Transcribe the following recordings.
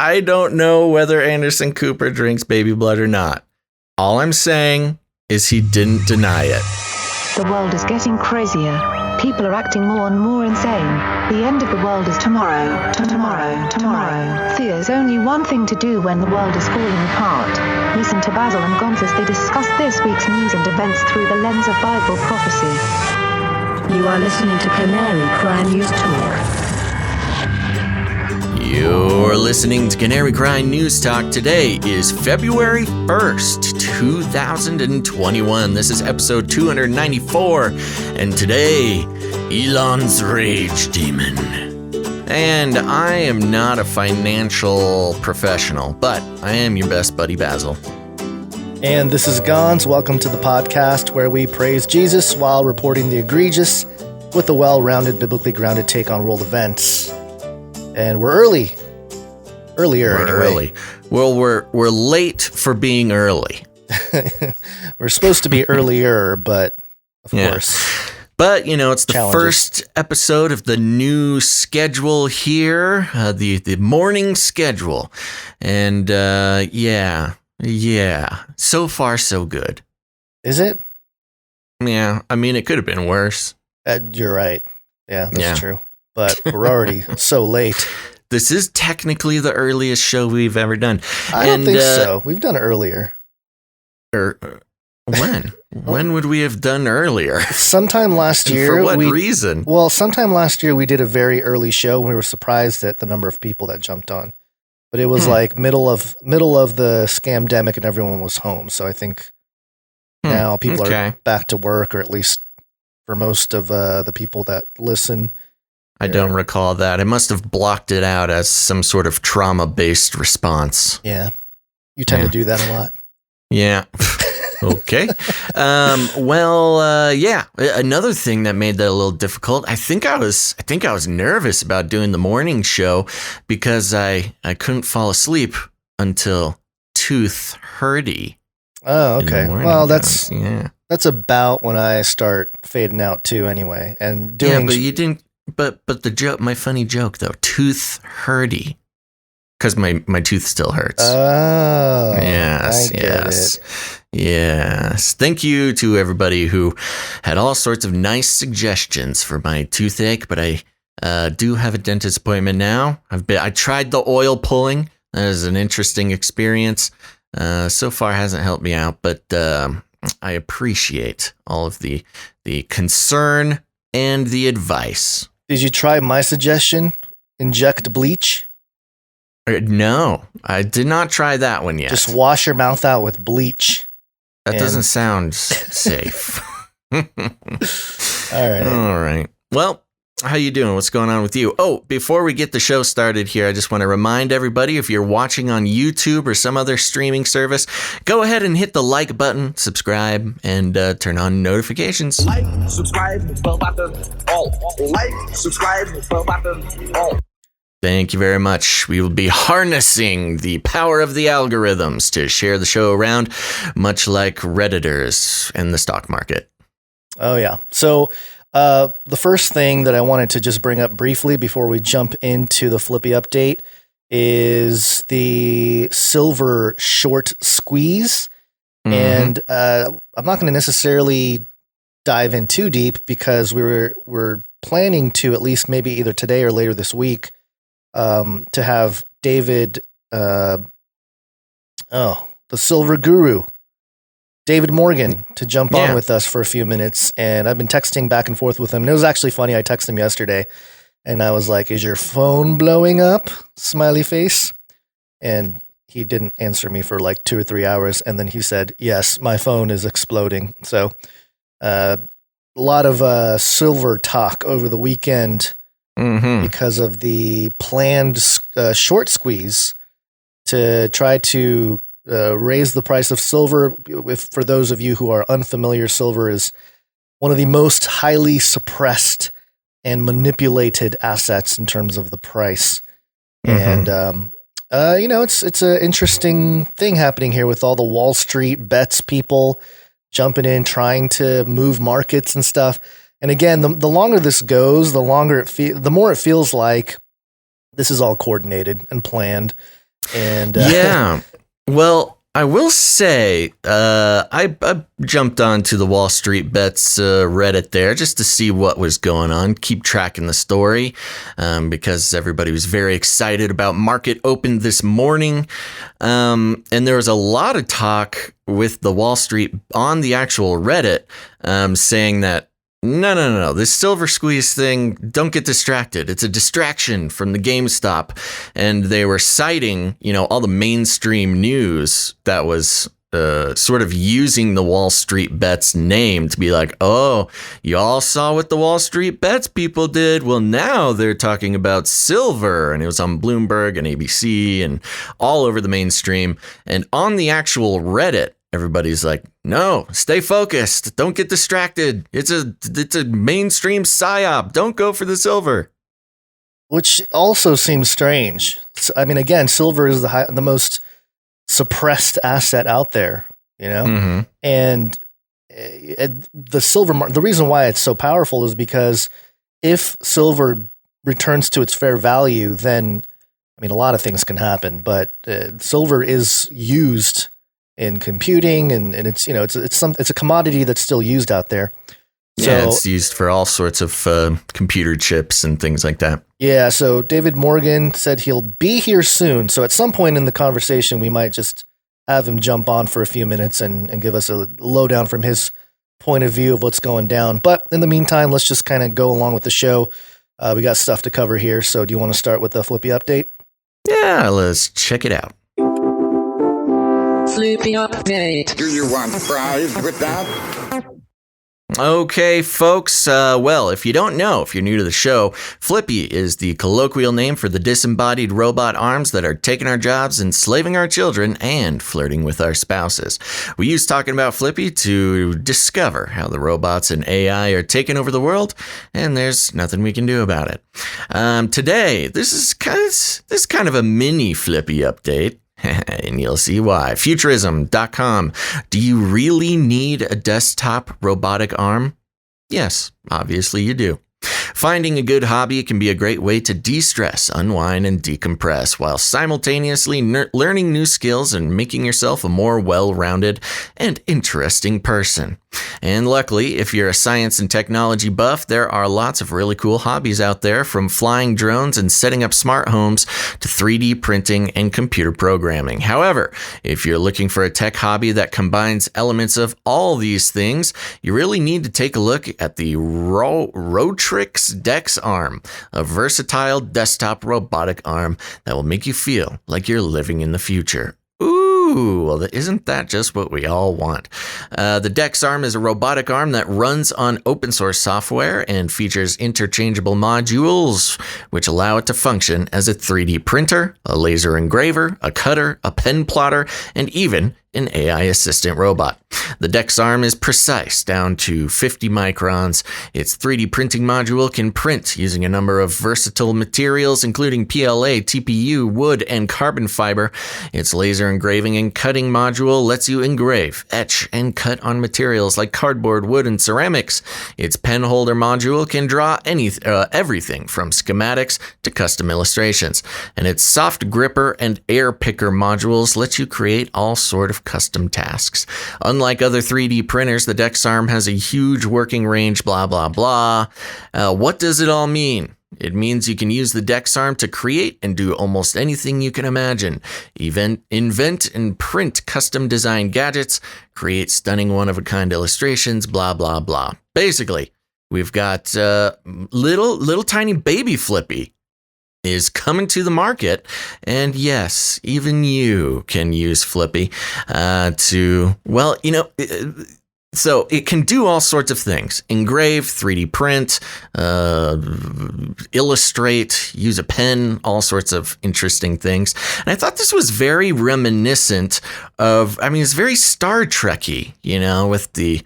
I don't know whether Anderson Cooper drinks baby blood or not. All I'm saying is he didn't deny it. The world is getting crazier. People are acting more and more insane. The end of the world is tomorrow. Tomorrow. There's only one thing to do when the world is falling apart. Listen to Basil and Gonz as they discuss this week's news and events through the lens of Bible prophecy. You are listening to Canary Cry News Talk. You're listening to Canary Cry News Talk. Today is February 1st, 2021. This is episode 294. And today, Elon'S Rage Demon. And I am not a financial professional, but I am your best buddy, Basil. And this is Gonz. Welcome to the podcast where we praise Jesus while reporting the egregious with a well-rounded, biblically grounded take on world events. And we're earlier. We're early. Well, we're late for being early. We're supposed to be earlier, but of course. But, you know, it's the first episode of the new schedule here, the morning schedule. And, yeah. So far, so good. Is it? Yeah. I mean, it could have been worse. You're right. Yeah, that's true. But we're already so late. This is technically the earliest show we've ever done. I don't think so. We've done earlier. When? When would we have done earlier? Sometime last year. For what reason? Well, sometime last year we did a very early show and we were surprised at the number of people that jumped on. But it was like middle of the scamdemic and everyone was home. So I think now people are back to work, or at least for most of the people that listen. I don't recall that. I must have blocked it out as some sort of trauma-based response. Yeah. You tend to do that a lot. Yeah. Okay. Another thing that made that a little difficult. I think I was nervous about doing the morning show because I couldn't fall asleep until 2:30. Oh, okay. Well, that's about when I start fading out too anyway. And doing but you didn't but the joke, my funny joke though, 2:30. Because my tooth still hurts. Oh, yes. Thank you to everybody who had all sorts of nice suggestions for my toothache, but I do have a dentist appointment now. I tried the oil pulling. That is an interesting experience. So far hasn't helped me out, but I appreciate all of the concern and the advice. Did you try my suggestion? Inject bleach? No, I did not try that one yet. Just wash your mouth out with bleach. That doesn't sound safe. All right. Well, how you doing? What's going on with you? Oh, before we get the show started here, I just want to remind everybody, if you're watching on YouTube or some other streaming service, go ahead and hit the like button, subscribe, and turn on notifications. Like, subscribe, bell button, all. Like, subscribe, bell button, all. Thank you very much. We will be harnessing the power of the algorithms to share the show around, much like Redditors in the stock market. Oh, yeah. So the first thing that I wanted to just bring up briefly before we jump into the Flippy update is the silver short squeeze. Mm-hmm. And I'm not going to necessarily dive in too deep because we're planning to, at least maybe either today or later this week, to have David, the silver guru, David Morgan, to jump on with us for a few minutes. And I've been texting back and forth with him. And it was actually funny. I texted him yesterday and I was like, "Is your phone blowing up?" Smiley face. And he didn't answer me for like 2 or 3 hours. And then he said, "Yes, my phone is exploding." So, a lot of silver talk over the weekend. Mm-hmm. Because of the planned short squeeze to try to raise the price of silver. For those of you who are unfamiliar, silver is one of the most highly suppressed and manipulated assets in terms of the price. Mm-hmm. And, it's an interesting thing happening here with all the Wall Street bets people jumping in, trying to move markets and stuff. And again, the longer this goes, the more it feels like this is all coordinated and planned. And yeah. Well, I will say, I jumped onto the Wall Street Bets Reddit there just to see what was going on, keep tracking the story, because everybody was very excited about market open this morning. And there was a lot of talk with the Wall Street on the actual Reddit, saying that, no. This silver squeeze thing, don't get distracted. It's a distraction from the GameStop. And they were citing, all the mainstream news that was sort of using the Wall Street Bets name to be like, oh, you all saw what the Wall Street Bets people did. Well, now they're talking about silver. And it was on Bloomberg and ABC and all over the mainstream. And on the actual Reddit, everybody's like, no, stay focused. Don't get distracted. It's a mainstream psyop. Don't go for the silver. Which also seems strange. I mean, again, silver is the most suppressed asset out there, Mm-hmm. And the silver, the reason why it's so powerful is because if silver returns to its fair value, then, I mean, a lot of things can happen, but silver is used in computing, and it's it's a commodity that's still used out there. Yeah, it's used for all sorts of computer chips and things like that. Yeah, so David Morgan said he'll be here soon. So at some point in the conversation, we might just have him jump on for a few minutes and give us a lowdown from his point of view of what's going down. But in the meantime, let's just kind of go along with the show. We got stuff to cover here. So do you want to start with the Flippy update? Yeah, let's check it out. Flippy update. Do you want fries with that? Okay, folks. Well, if you don't know, if you're new to the show, Flippy is the colloquial name for the disembodied robot arms that are taking our jobs, enslaving our children, and flirting with our spouses. We use talking about Flippy to discover how the robots and AI are taking over the world, and there's nothing we can do about it. Today, this is kind of a mini Flippy update. And you'll see why. Futurism.com. Do you really need a desktop robotic arm? Yes, obviously you do. Finding a good hobby can be a great way to de-stress, unwind, and decompress while simultaneously learning new skills and making yourself a more well-rounded and interesting person. And luckily, if you're a science and technology buff, there are lots of really cool hobbies out there, from flying drones and setting up smart homes to 3D printing and computer programming. However, if you're looking for a tech hobby that combines elements of all these things, you really need to take a look at the Rotrix Dex Arm, a versatile desktop robotic arm that will make you feel like you're living in the future. Ooh, well, isn't that just what we all want? The Dex Arm is a robotic arm that runs on open source software and features interchangeable modules, which allow it to function as a 3D printer, a laser engraver, a cutter, a pen plotter, and even an AI assistant robot. The Dex Arm is precise, down to 50 microns. Its 3D printing module can print using a number of versatile materials, including PLA, TPU, wood, and carbon fiber. Its laser engraving and cutting module lets you engrave, etch, and cut on materials like cardboard, wood, and ceramics. Its pen holder module can draw everything from schematics to custom illustrations. And its soft gripper and air picker modules let you create all sort of custom tasks. Unlike other 3D printers, the Dex Arm has a huge working range, blah, blah, blah. What does it all mean? It means you can use the Dex Arm to create and do almost anything you can imagine. Invent and print custom designed gadgets, create stunning one-of-a-kind illustrations, blah, blah, blah. Basically, we've got little tiny baby Flippy is coming to the market, and yes, even you can use Flippy so it can do all sorts of things: engrave, 3D print, illustrate, use a pen, all sorts of interesting things. And I thought this was very reminiscent of, it's very Star Trek-y, with the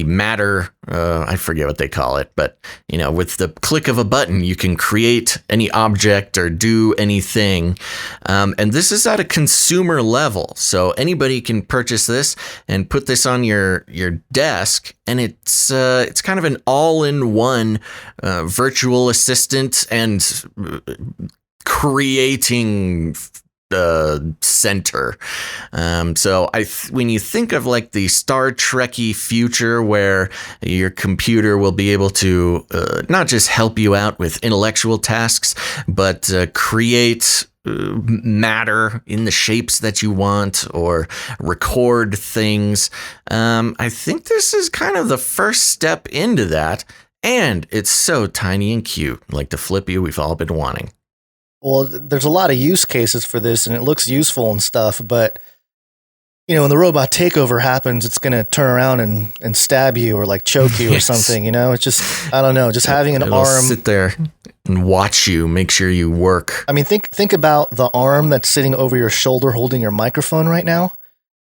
matter, I forget what they call it, but, with the click of a button, you can create any object or do anything. And this is at a consumer level. So anybody can purchase this and put this on your desk. And it's kind of an all-in-one virtual assistant and creating center. So when you think of like the Star Trekky future where your computer will be able to not just help you out with intellectual tasks, but create matter in the shapes that you want or record things. I think this is kind of the first step into that. And it's so tiny and cute, like the Flippy we've all been wanting. Well, there's a lot of use cases for this, and it looks useful and stuff, but when the robot takeover happens, it's going to turn around and stab you or like choke you or something, It's just, I don't know, just having an arm. Sit there and watch you, make sure you work. I mean, think about the arm that's sitting over your shoulder holding your microphone right now.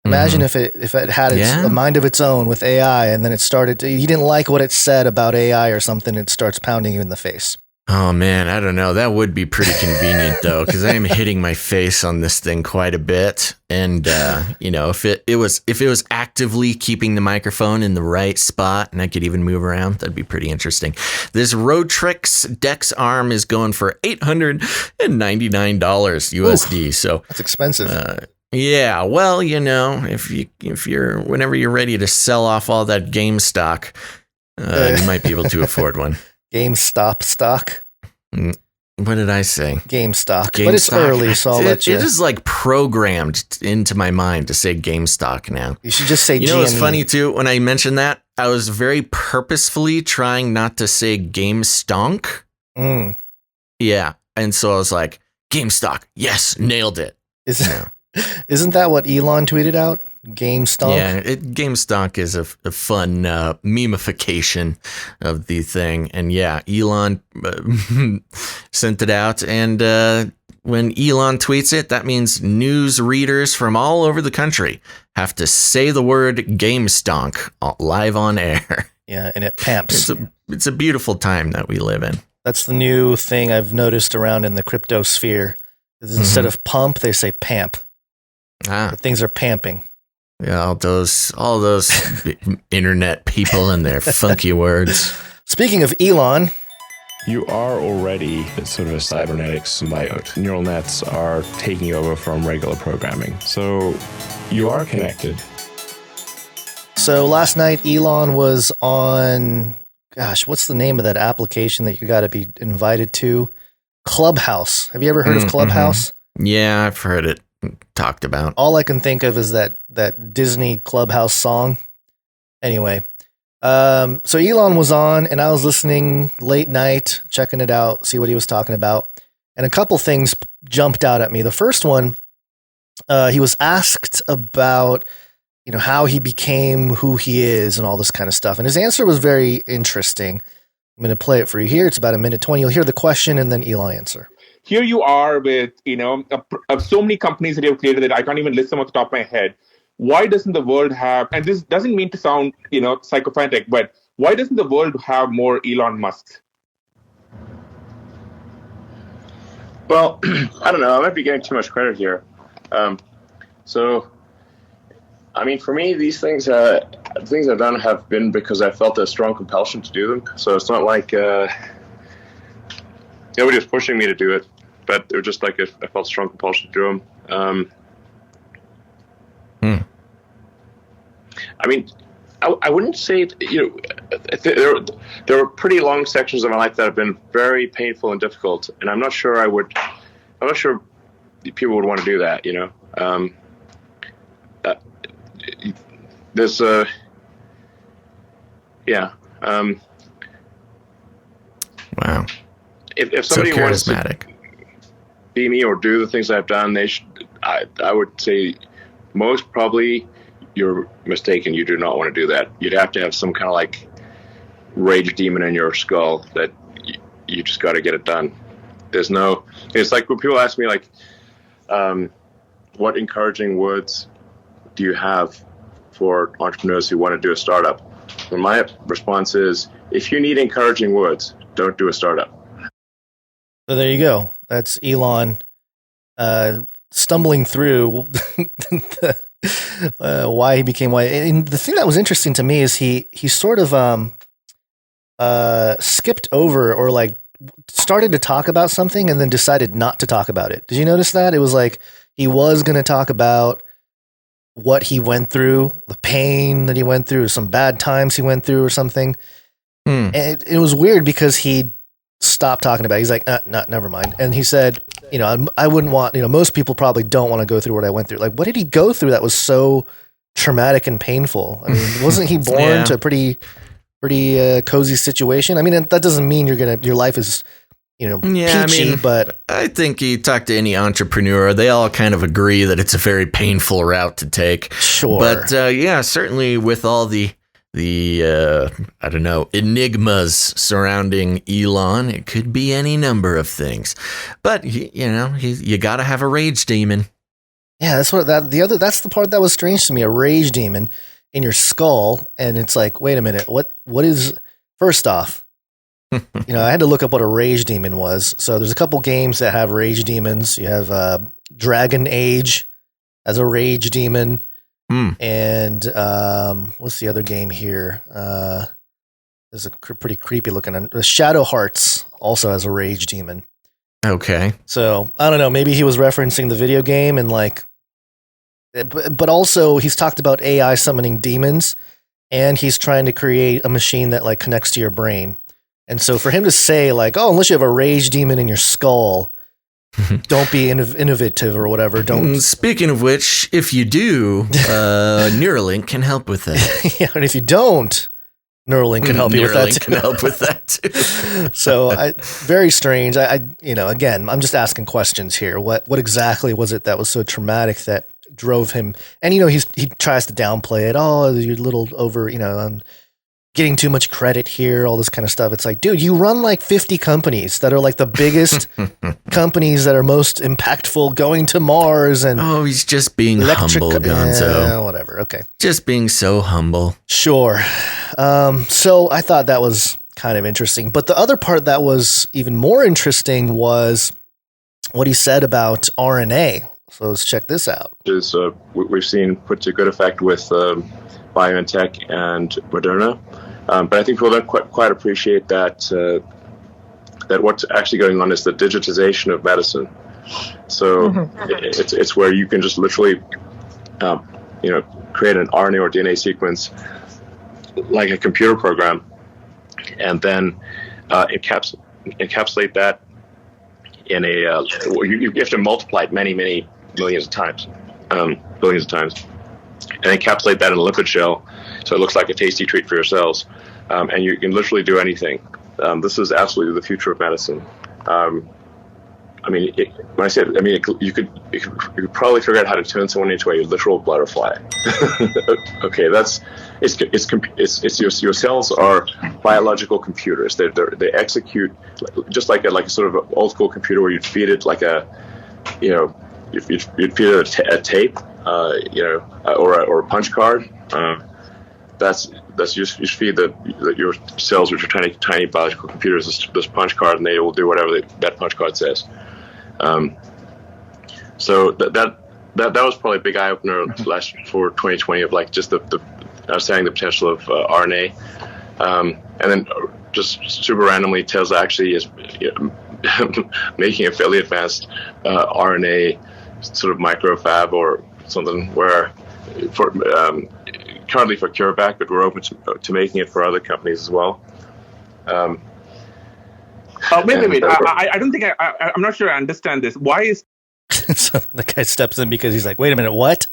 Imagine if it had a mind of its own with AI, and then it started you didn't like what it said about AI or something, it starts pounding you in the face. Oh man, I don't know. That would be pretty convenient though, because I am hitting my face on this thing quite a bit. And if it was actively keeping the microphone in the right spot, and I could even move around, that'd be pretty interesting. This Rotrix Dex arm is going for $899 USD. Oof, so that's expensive. Yeah, well, whenever you're ready to sell off all that game stock, you might be able to afford one. GameStop stock. What did I say? GameStop. But it's early, so I'll let you. It is like programmed into my mind to say GameStop now. You should just say GME. You know what's funny too? When I mentioned that, I was very purposefully trying not to say GameStonk. Yeah, and so I was like, GameStop. Yes, nailed it. Isn't that what Elon tweeted out? GameStonk? Yeah, GameStonk is a fun memification of the thing. And yeah, Elon sent it out. And when Elon tweets it, that means news readers from all over the country have to say the word GameStonk live on air. Yeah, and it pamps. It's a beautiful time that we live in. That's the new thing I've noticed around in the crypto sphere. Instead of pump, they say pamp. Things are pamping. Yeah, all those internet people and their funky words. Speaking of Elon, you are already sort of a cybernetic symbiote. Neural nets are taking over from regular programming. So you are connected. So last night, Elon was on, what's the name of that application that you got to be invited to? Clubhouse. Have you ever heard of Clubhouse? Yeah, I've heard it talked about. All I can think of is that Disney Clubhouse song. Anyway, so Elon was on, and I was listening late night, checking it out, see what he was talking about. And a couple things jumped out at me. The first one, he was asked about, how he became who he is and all this kind of stuff. And his answer was very interesting. I'm going to play it for you here. It's about 1:20. You'll hear the question and then Elon answer. Here you are with, so many companies that you've created that I can't even list them off the top of my head. Why doesn't the world have, and this doesn't mean to sound, psychopathic, but why doesn't the world have more Elon Musks? Well, I don't know. I might be getting too much credit here. For me, these things I've done have been because I felt a strong compulsion to do them. So it's not like nobody was pushing me to do it, but it was just like I felt a strong compulsion to do them. I wouldn't say, there were pretty long sections of my life that have been very painful and difficult, and I'm not sure people would want to do that, there's a, wow. If somebody wants to be me or do the things I've done, I would say most probably you're mistaken. You do not want to do that. You'd have to have some kind of like rage demon in your skull that you just got to get it done. It's like when people ask me like, what encouraging words do you have for entrepreneurs who want to do a startup? And my response is, if you need encouraging words, don't do a startup. So there you go. That's Elon stumbling through why he became white. And the thing that was interesting to me is he sort of skipped over or like started to talk about something and then decided not to talk about it. Did you notice that? It was like he was going to talk about what he went through, the pain that he went through, some bad times he went through or something. And it was weird because he stopped talking about it. He's like, never mind. And he said, I wouldn't want, most people probably don't want to go through what I went through. Like, what did he go through that was so traumatic and painful? I mean, wasn't he born to a pretty cozy situation? I mean, that doesn't mean your life is, peachy, but I think you talk to any entrepreneur, they all kind of agree that it's a very painful route to take. Sure. But certainly with all the I don't know, enigmas surrounding Elon, it could be any number of things. But you got to have a rage demon. Yeah, that's the part that was strange to me, a rage demon in your skull, and it's like, wait a minute, what is, first off, I had to look up what a rage demon was. So there's a couple games that have rage demons. You have Dragon Age as a rage demon. And what's the other game here? There's a pretty creepy looking one. Shadow Hearts also has a rage demon. Okay. So I don't know. Maybe he was referencing the video game and but also he's talked about AI summoning demons, and he's trying to create a machine that like connects to your brain. And so for him to say like, oh, unless you have a rage demon in your skull, don't be innovative or whatever. Don't. Speaking of which, if you do, Neuralink can help with that. Yeah, and if you don't, Neuralink can help you with that too. Can help with that too. So, very strange. Again, I'm just asking questions here. What exactly was it that was so traumatic that drove him? And he tries to downplay it. Oh, you're a little over. I'm getting too much credit here, all this kind of stuff. It's like, dude, you run like 50 companies that are like the biggest companies that are most impactful, going to Mars and he's just being humble, Gonzo. Whatever. Okay. Just being so humble. Sure. So I thought that was kind of interesting, but the other part that was even more interesting was what he said about RNA. So let's check this out. We've seen put to good effect with BioNTech and Moderna. But I think people don't quite appreciate that what's actually going on is the digitization of medicine. So it's where you can just literally, create an RNA or DNA sequence like a computer program, and then encapsulate that in you have to multiply it many billions of times, and encapsulate that in a lipid shell, so it looks like a tasty treat for your cells, and you can literally do anything. This is absolutely the future of medicine. You could probably figure out how to turn someone into a literal butterfly. Okay, your cells are biological computers. They execute just like a sort of old school computer where you'd feed it you'd feed it a tape, or a punch card. That's you feed your cells, which are tiny biological computers, this punch card, and they will do whatever that punch card says. So that was probably a big eye opener for 2020 of like just the understanding the potential of RNA, and then just super randomly, Tesla actually is making a fairly advanced RNA sort of microfab or something where currently for CureVac, but we're open to making it for other companies as well. Wait. I don't think I'm not sure I understand this. Why is so the guy steps in because he's like, wait a minute, what?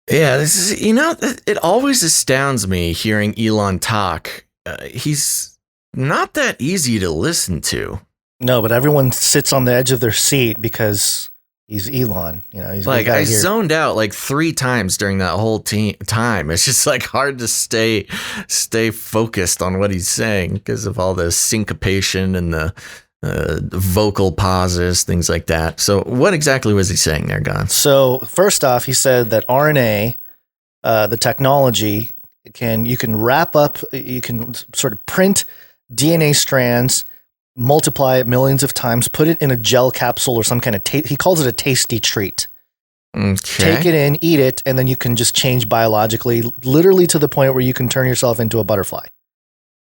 Yeah, this is, it always astounds me hearing Elon talk. He's not that easy to listen to. No, but everyone sits on the edge of their seat because he's Elon. He's like, I zoned out like 3 times during that whole time. It's just like hard to stay focused on what he's saying because of all the syncopation and the vocal pauses, things like that. So what exactly was he saying there, Gon? So first off, he said that RNA, the technology, you can wrap up, you can sort of print DNA strands, multiply it millions of times, put it in a gel capsule or some kind of he calls it a tasty treat. Okay. Take it in, eat it, and then you can just change biologically, literally to the point where you can turn yourself into a butterfly.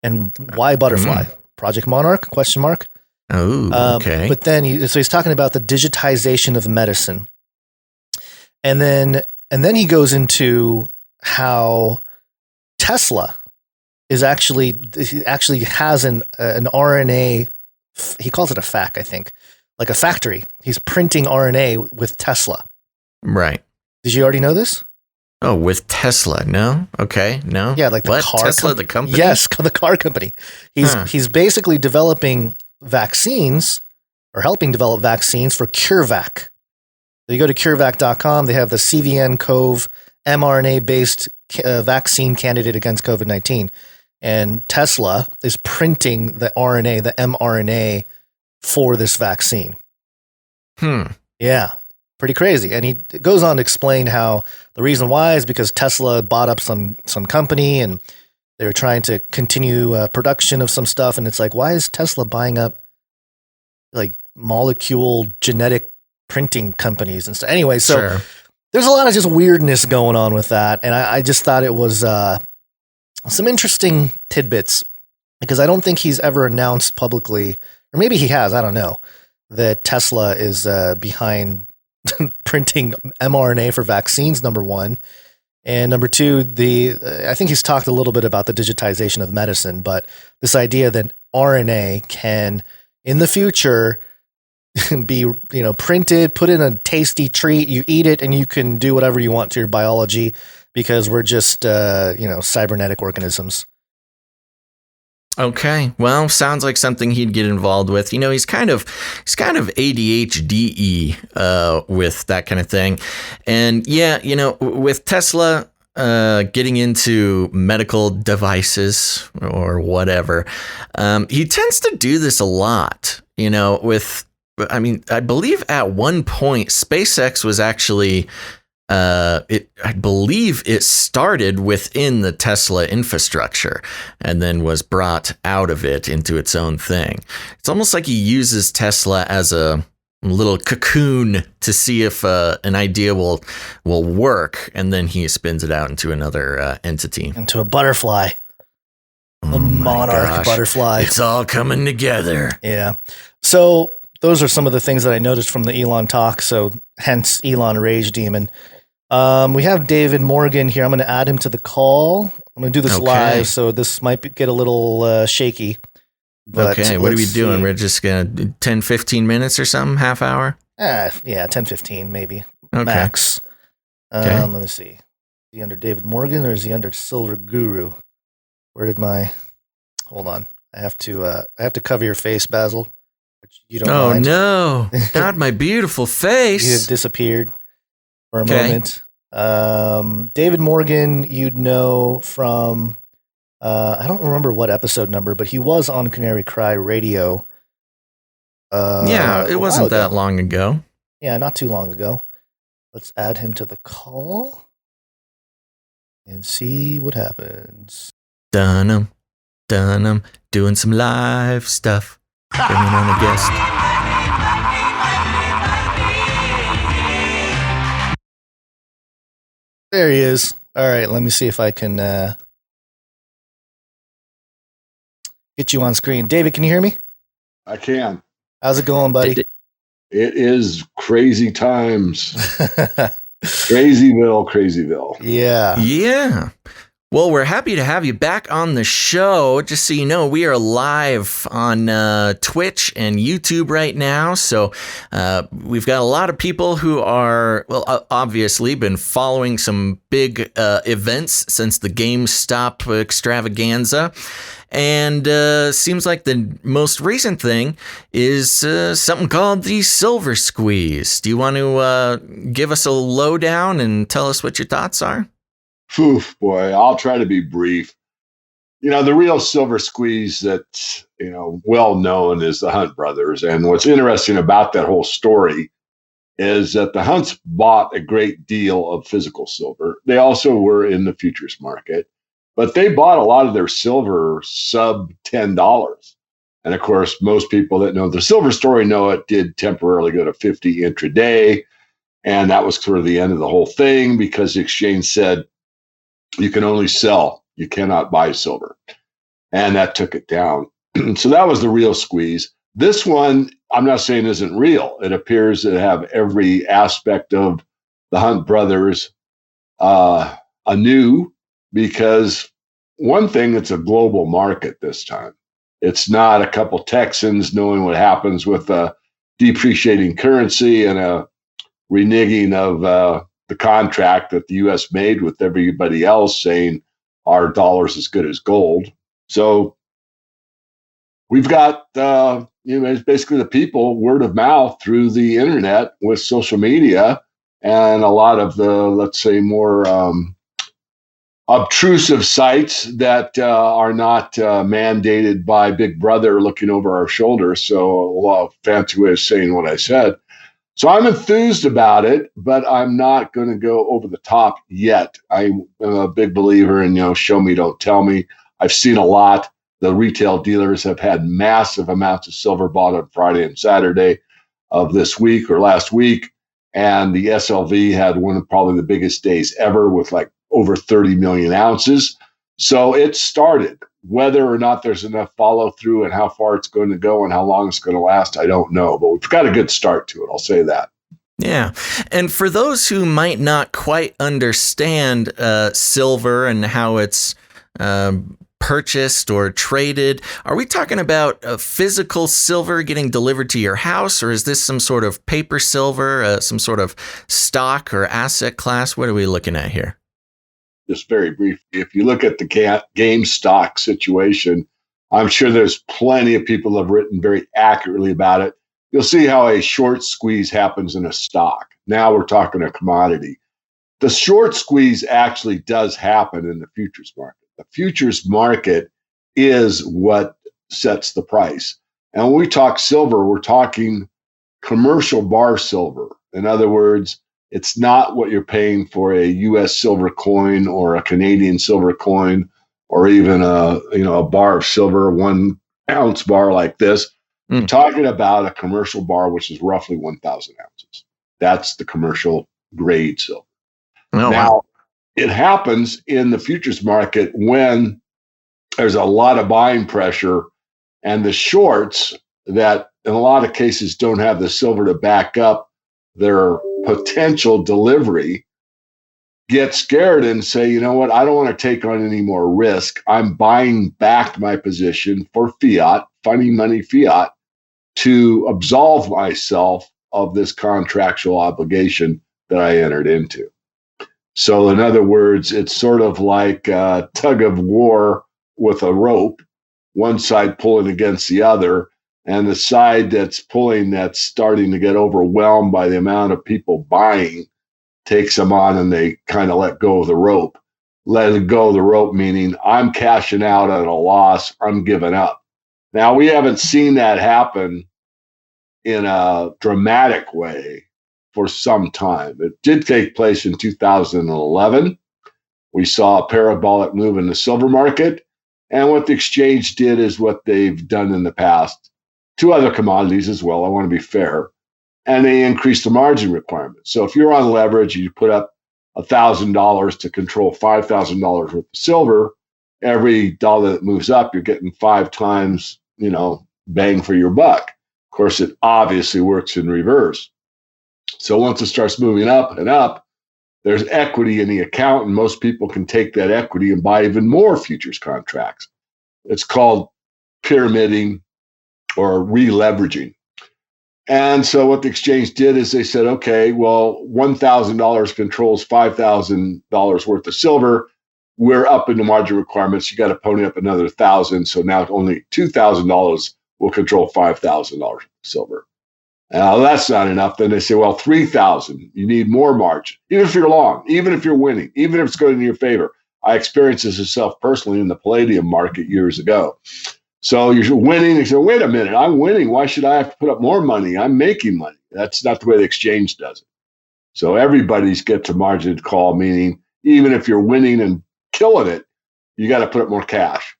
And why butterfly? Project Monarch? ? Oh, okay. But then he's talking about the digitization of medicine. And then he goes into how Tesla he actually has an RNA. He calls it a FAC, I think, like a factory. He's printing RNA with Tesla. Right. Did you already know this? Oh, with Tesla? No. Okay. No. Yeah, like the car Tesla, the company. Yes, the car company. He's basically developing vaccines or helping develop vaccines for CureVac. So you go to CureVac.com. They have the CVN-CoV mRNA-based vaccine candidate against COVID-19. And Tesla is printing the RNA, the mRNA, for this vaccine. Yeah, pretty crazy. And he goes on to explain how the reason why is because Tesla bought up some company and they were trying to continue production of some stuff. And it's like, why is Tesla buying up like molecule genetic printing companies and stuff? Anyway, so there's a lot of just weirdness going on with that. And I just thought it was some interesting tidbits because I don't think he's ever announced publicly, or maybe he has, I don't know, that Tesla is behind printing mRNA for vaccines, number one. And number two, I think he's talked a little bit about the digitization of medicine, but this idea that RNA can, in the future, be, printed, put in a tasty treat, you eat it, and you can do whatever you want to your biology because we're just, cybernetic organisms. Okay. Well, sounds like something he'd get involved with. He's kind of ADHD with that kind of thing. And yeah, with Tesla getting into medical devices or whatever, he tends to do this a lot, I believe at one point SpaceX was actually I believe it started within the Tesla infrastructure and then was brought out of it into its own thing. It's almost like he uses Tesla as a little cocoon to see if an idea will work, and then he spins it out into another entity. Into a butterfly. A monarch butterfly. It's all coming together. Yeah. So those are some of the things that I noticed from the Elon talk. So hence Elon Rage Demon. We have David Morgan here. I'm going to add him to the call. I'm going to do this live, so this might get a little shaky. But okay, what are we doing? We're just going to 10, 15 minutes or something, half hour? Yeah, 10, 15 maybe, max. Okay. Let me see. Is he under David Morgan or is he under Silver Guru? Hold on. I have to cover your face, Basil. Which you don't mind. No, not my beautiful face. You have disappeared for a moment. David Morgan, you'd know from, I don't remember what episode number, but he was on Canary Cry Radio. It wasn't that long ago. Yeah, not too long ago. Let's add him to the call and see what happens. Dun-um, doing some live stuff. Bringing on a guest. There he is. All right, let me see if I can get you on screen. David, can you hear me? I can. How's it going, buddy? It is crazy times. Crazyville. Yeah. Well, we're happy to have you back on the show. Just so you know, we are live on Twitch and YouTube right now. So we've got a lot of people who are, obviously been following some big events since the GameStop extravaganza. And seems like the most recent thing is something called the Silver Squeeze. Do you want to give us a lowdown and tell us what your thoughts are? Oof, boy, I'll try to be brief. The real Silver Squeeze that's, well known is the Hunt brothers. And what's interesting about that whole story is that the Hunts bought a great deal of physical silver. They also were in the futures market, but they bought a lot of their silver sub $10. And of course, most people that know the silver story know it did temporarily go to 50 intraday. And that was sort of the end of the whole thing because the exchange said, you can only sell, you cannot buy silver. And that took it down. So that was the real squeeze. This one, I'm not saying isn't real. It appears to have every aspect of the Hunt brothers anew, because one thing, it's a global market this time. It's not a couple Texans knowing what happens with a depreciating currency and a reneging of the contract that the U.S. made with everybody else, saying our dollar's as good as gold. So we've got, it's basically the people, word of mouth through the internet with social media, and a lot of the, let's say, more obtrusive sites that are not mandated by Big Brother looking over our shoulders. So a fancy way of saying what I said. So I'm enthused about it, but I'm not going to go over the top yet. I'm a big believer in, show me, don't tell me. I've seen a lot. The retail dealers have had massive amounts of silver bought on Friday and Saturday of this week or last week. And the SLV had one of probably the biggest days ever with like over 30 million ounces. So it started. Whether or not there's enough follow through and how far it's going to go and how long it's going to last, I don't know. But we've got a good start to it. I'll say that. Yeah. And for those who might not quite understand silver and how it's purchased or traded, are we talking about physical silver getting delivered to your house, or is this some sort of paper silver, some sort of stock or asset class? What are we looking at here? Just very briefly, if you look at the GameStop situation, I'm sure there's plenty of people that have written very accurately about it. You'll see how a short squeeze happens in a stock. Now we're talking a commodity. The short squeeze actually does happen in the futures market. The futures market is what sets the price. And when we talk silver, we're talking commercial bar silver. In other words, it's not what you're paying for a U.S. silver coin or a Canadian silver coin, or even a bar of silver, 1 ounce bar like this. I'm talking about a commercial bar, which is roughly 1,000 ounces. That's the commercial grade silver. Oh, now, wow. It happens in the futures market when there's a lot of buying pressure, and the shorts that in a lot of cases don't have the silver to back up their potential delivery get scared and say, you know what, I don't want to take on any more risk. I'm buying back my position for fiat, funny money fiat, to absolve myself of this contractual obligation that I entered into. So in other words, it's sort of like a tug of war with a rope, one side pulling against the other, and the side that's pulling, that's starting to get overwhelmed by the amount of people buying, takes them on and they kind of let go of the rope. Let go of the rope, meaning I'm cashing out at a loss, I'm giving up. Now, we haven't seen that happen in a dramatic way for some time. It did take place in 2011. We saw a parabolic move in the silver market. And what the exchange did is what they've done in the past to other commodities as well. I want to be fair. And they increased the margin requirement. So if you're on leverage, you put up $1,000 to control $5,000 worth of silver. Every dollar that moves up, you're getting 5 times, bang for your buck. Of course, it obviously works in reverse. So once it starts moving up and up, there's equity in the account, and most people can take that equity and buy even more futures contracts. It's called pyramiding or re-leveraging. And so what the exchange did is they said, okay, well, $1,000 controls $5,000 worth of silver. We're up in the margin requirements. You got to pony up another 1,000. So now only $2,000 will control $5,000 of silver. That's not enough. Then they say, well, 3,000, you need more margin. Even if you're long, even if you're winning, even if it's going in your favor. I experienced this myself personally in the palladium market years ago. So you're winning. You say, wait a minute, I'm winning. Why should I have to put up more money? I'm making money. That's not the way the exchange does it. So everybody's gets a margin call, meaning even if you're winning and killing it, you got to put up more cash.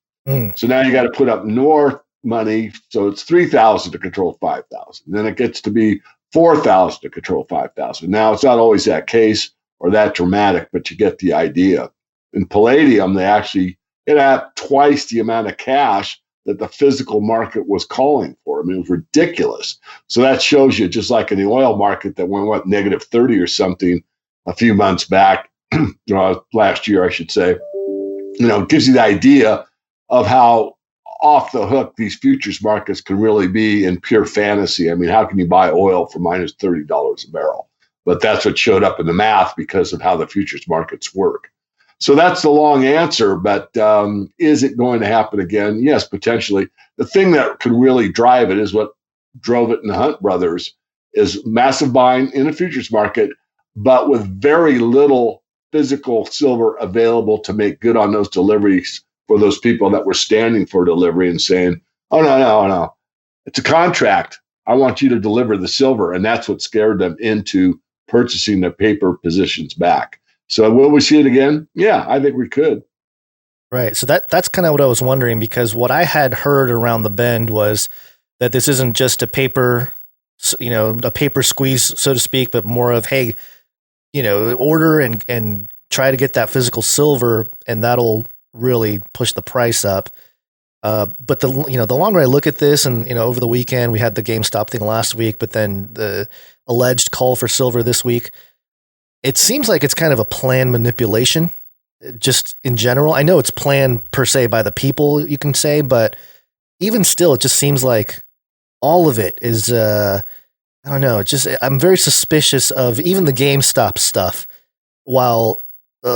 So now you got to put up more money. So it's 3,000 to control 5,000. Then it gets to be 4,000 to control 5,000. Now it's not always that case or that dramatic, but you get the idea. In palladium, they actually had twice the amount of cash that the physical market was calling for. I mean, it was ridiculous. So that shows you, just like in the oil market that went, negative 30 or something a few months back, last year, I should say. It gives you the idea of how off the hook these futures markets can really be in pure fantasy. I mean, how can you buy oil for minus $30 a barrel? But that's what showed up in the math because of how the futures markets work. So that's the long answer. But is it going to happen again? Yes, potentially. The thing that could really drive it is what drove it in the Hunt brothers is massive buying in the futures market, but with very little physical silver available to make good on those deliveries for those people that were standing for delivery and saying, oh, no. It's a contract. I want you to deliver the silver. And that's what scared them into purchasing their paper positions back. So will we see it again? Yeah, I think we could. Right. So that's kind of what I was wondering, because what I had heard around the bend was that this isn't just a paper squeeze, so to speak, but more of, hey, order and try to get that physical silver, and that'll really push the price up. But the longer I look at this, and over the weekend we had the GameStop thing last week, but then the alleged call for silver this week, it seems like it's kind of a planned manipulation, just in general. I know it's planned per se by the people, you can say, but even still, it just seems like all of it is, I don't know. I'm very suspicious of even the GameStop stuff. While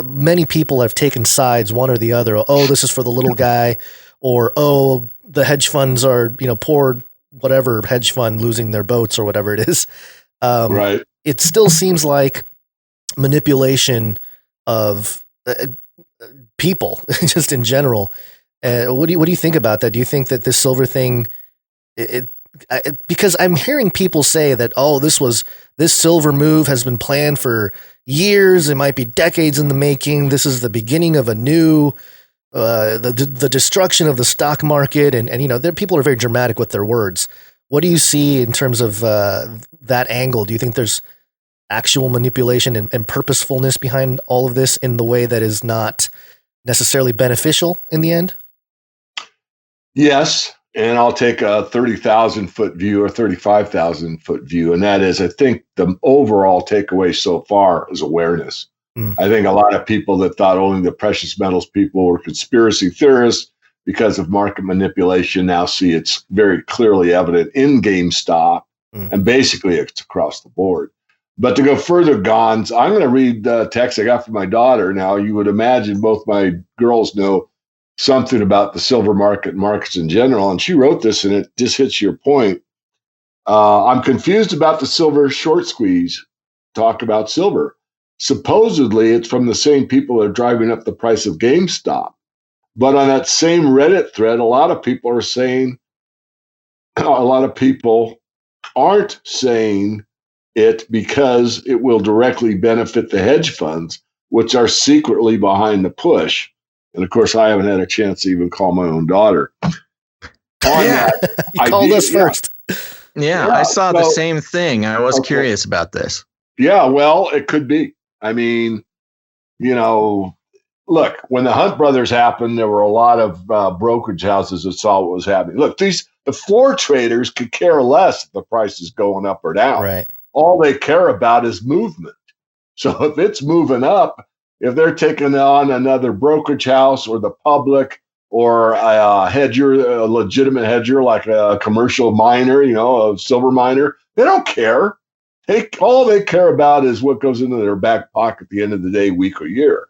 many people have taken sides, one or the other. Oh, this is for the little guy, or oh, the hedge funds are, poor whatever hedge fund losing their boats or whatever it is. Right. It still seems like manipulation of people, just in general. What do you think about that? Do you think that this silver thing? Because I'm hearing people say that, oh, this silver move has been planned for years. It might be decades in the making. This is the beginning of a new, the destruction of the stock market. And people are very dramatic with their words. What do you see in terms of that angle? Do you think there's actual manipulation and purposefulness behind all of this in the way that is not necessarily beneficial in the end? Yes. And I'll take a 30,000 foot view or 35,000 foot view. And that is, I think the overall takeaway so far is awareness. I think a lot of people that thought only the precious metals people were conspiracy theorists because of market manipulation now see it's very clearly evident in GameStop, and basically it's across the board. But to go further, Gons, I'm going to read the text I got from my daughter. Now, you would imagine both my girls know something about the silver market and markets in general. And she wrote this, and it just hits your point. I'm confused about the silver short squeeze. Talk about silver. Supposedly, it's from the same people that are driving up the price of GameStop. But on that same Reddit thread, a lot of people are saying, a lot of people aren't saying it because it will directly benefit the hedge funds, which are secretly behind the push. And of course, I haven't had a chance to even call my own daughter. You called us first. Yeah, I saw the same thing. I was curious about this. Yeah, well, it could be. I mean, look, when the Hunt brothers happened, there were a lot of brokerage houses that saw what was happening. Look, the floor traders could care less if the price is going up or down. Right. All they care about is movement. So if it's moving up, if they're taking on another brokerage house or the public or a hedger, a legitimate hedger like a commercial miner, a silver miner, they don't care. All they care about is what goes into their back pocket at the end of the day, week or year.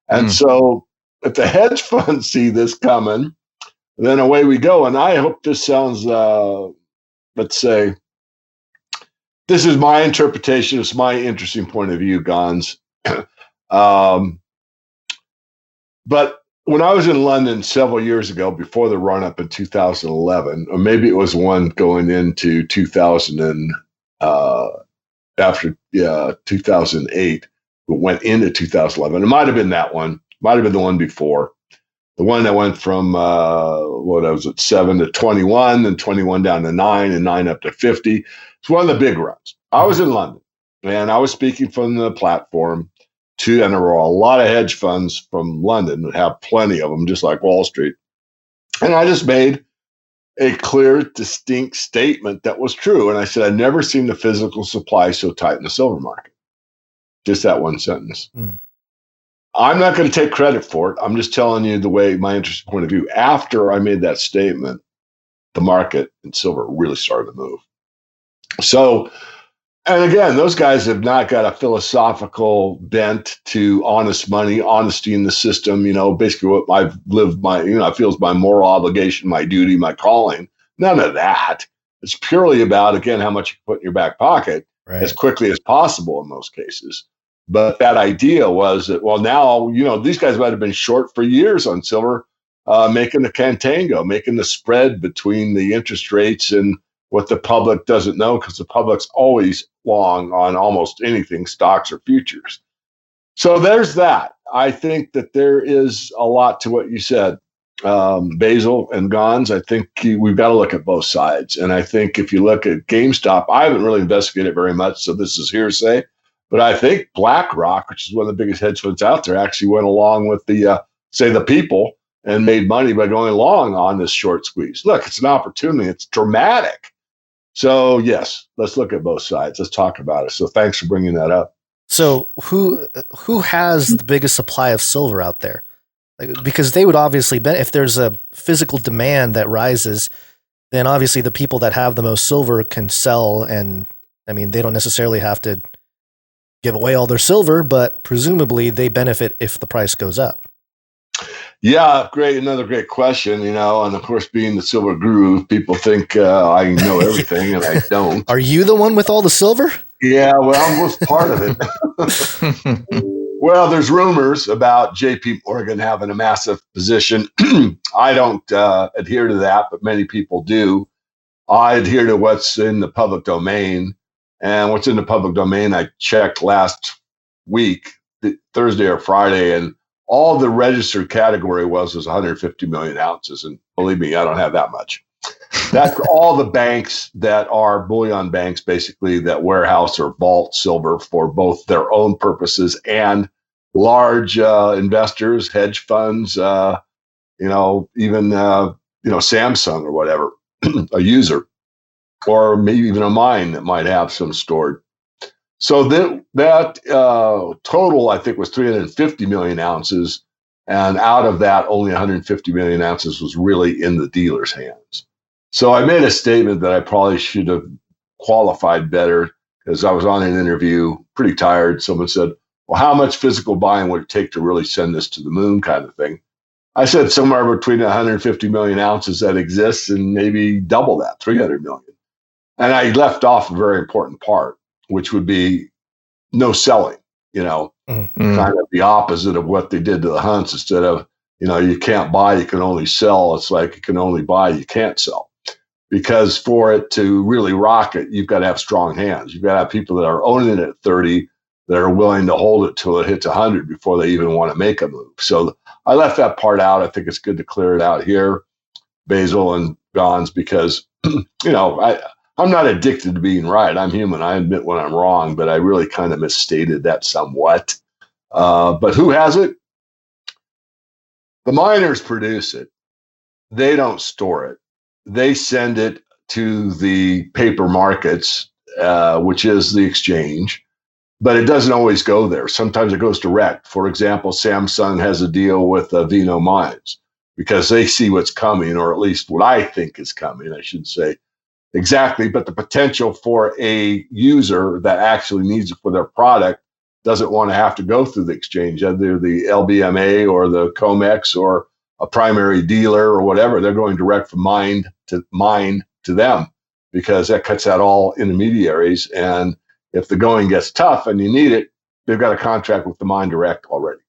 And so if the hedge funds see this coming, then away we go. And I hope this sounds, let's say, this is my interpretation. It's my interesting point of view, Gons. But when I was in London several years ago, before the run up in 2011, or maybe it was one going into 2000 and after 2008, but went into 2011. It might have been that one. Might have been the one before. The one that went from 7 to 21, then 21 down to 9, and 9 up to 50. It's one of the big runs. I was in London, and I was speaking from the platform and there were a lot of hedge funds from London that have plenty of them, just like Wall Street. And I just made a clear, distinct statement that was true. And I said, I've never seen the physical supply so tight in the silver market. Just that one sentence. Mm. I'm not going to take credit for it. I'm just telling you the way my interesting point of view. After I made that statement, the market in silver really started to move. So, and again, those guys have not got a philosophical bent to honest money, honesty in the system. Basically what I've lived I feel is my moral obligation, my duty, my calling. None of that. It's purely about, again, how much you put in your back pocket as quickly as possible in most cases. But that idea was that, well, now, these guys might have been short for years on silver, making the contango, making the spread between the interest rates and what the public doesn't know, because the public's always long on almost anything, stocks or futures. So there's that. I think that there is a lot to what you said, Basil and Gons. I think we've got to look at both sides. And I think if you look at GameStop, I haven't really investigated very much, so this is hearsay. But I think BlackRock, which is one of the biggest hedge funds out there, actually went along with the people and made money by going long on this short squeeze. Look, it's an opportunity. It's dramatic. So, yes, let's look at both sides. Let's talk about it. So thanks for bringing that up. So who has the biggest supply of silver out there? Because they would obviously if there's a physical demand that rises, then obviously the people that have the most silver can sell. And I mean, they don't necessarily have to give away all their silver, but presumably they benefit if the price goes up. Yeah, great. Another great question, and of course, being the silver guru, people think I know everything, and I don't. Are you the one with all the silver? Yeah, well, I was part of it. Well, there's rumors about JP Morgan having a massive position. I don't adhere to that, but many people do. I adhere to what's in the public domain. And what's in the public domain, I checked last week, Thursday or Friday, and all the registered category was 150 million ounces. And believe me, I don't have that much. That's all the banks that are bullion banks, basically, that warehouse or vault silver for both their own purposes and large investors, hedge funds, even Samsung or whatever, a user, or maybe even a mine that might have some stored. So that total, I think, was 350 million ounces. And out of that, only 150 million ounces was really in the dealer's hands. So I made a statement that I probably should have qualified better, because I was on an interview, pretty tired. Someone said, well, how much physical buying would it take to really send this to the moon, kind of thing? I said somewhere between 150 million ounces that exists and maybe double that, 300 million. And I left off a very important part, which would be no selling, kind of the opposite of what they did to the Hunts. Instead of, you can't buy, you can only sell. It's like you can only buy, you can't sell. Because for it to really rock it, you've got to have strong hands. You've got to have people that are owning it at 30 that are willing to hold it till it hits 100 before they even want to make a move. So I left that part out. I think it's good to clear it out here, Basil and Gons, because, I'm not addicted to being right. I'm human. I admit when I'm wrong, but I really kind of misstated that somewhat. But who has it? The miners produce it. They don't store it. They send it to the paper markets, which is the exchange, but it doesn't always go there. Sometimes it goes direct. For example, Samsung has a deal with Vino Mines because they see what's coming, or at least what I think is coming, I should say. Exactly, but the potential for a user that actually needs it for their product doesn't want to have to go through the exchange, either the LBMA or the COMEX or a primary dealer or whatever. They're going direct from mine to them, because that cuts out all intermediaries. And if the going gets tough and you need it, they've got a contract with the mine direct already.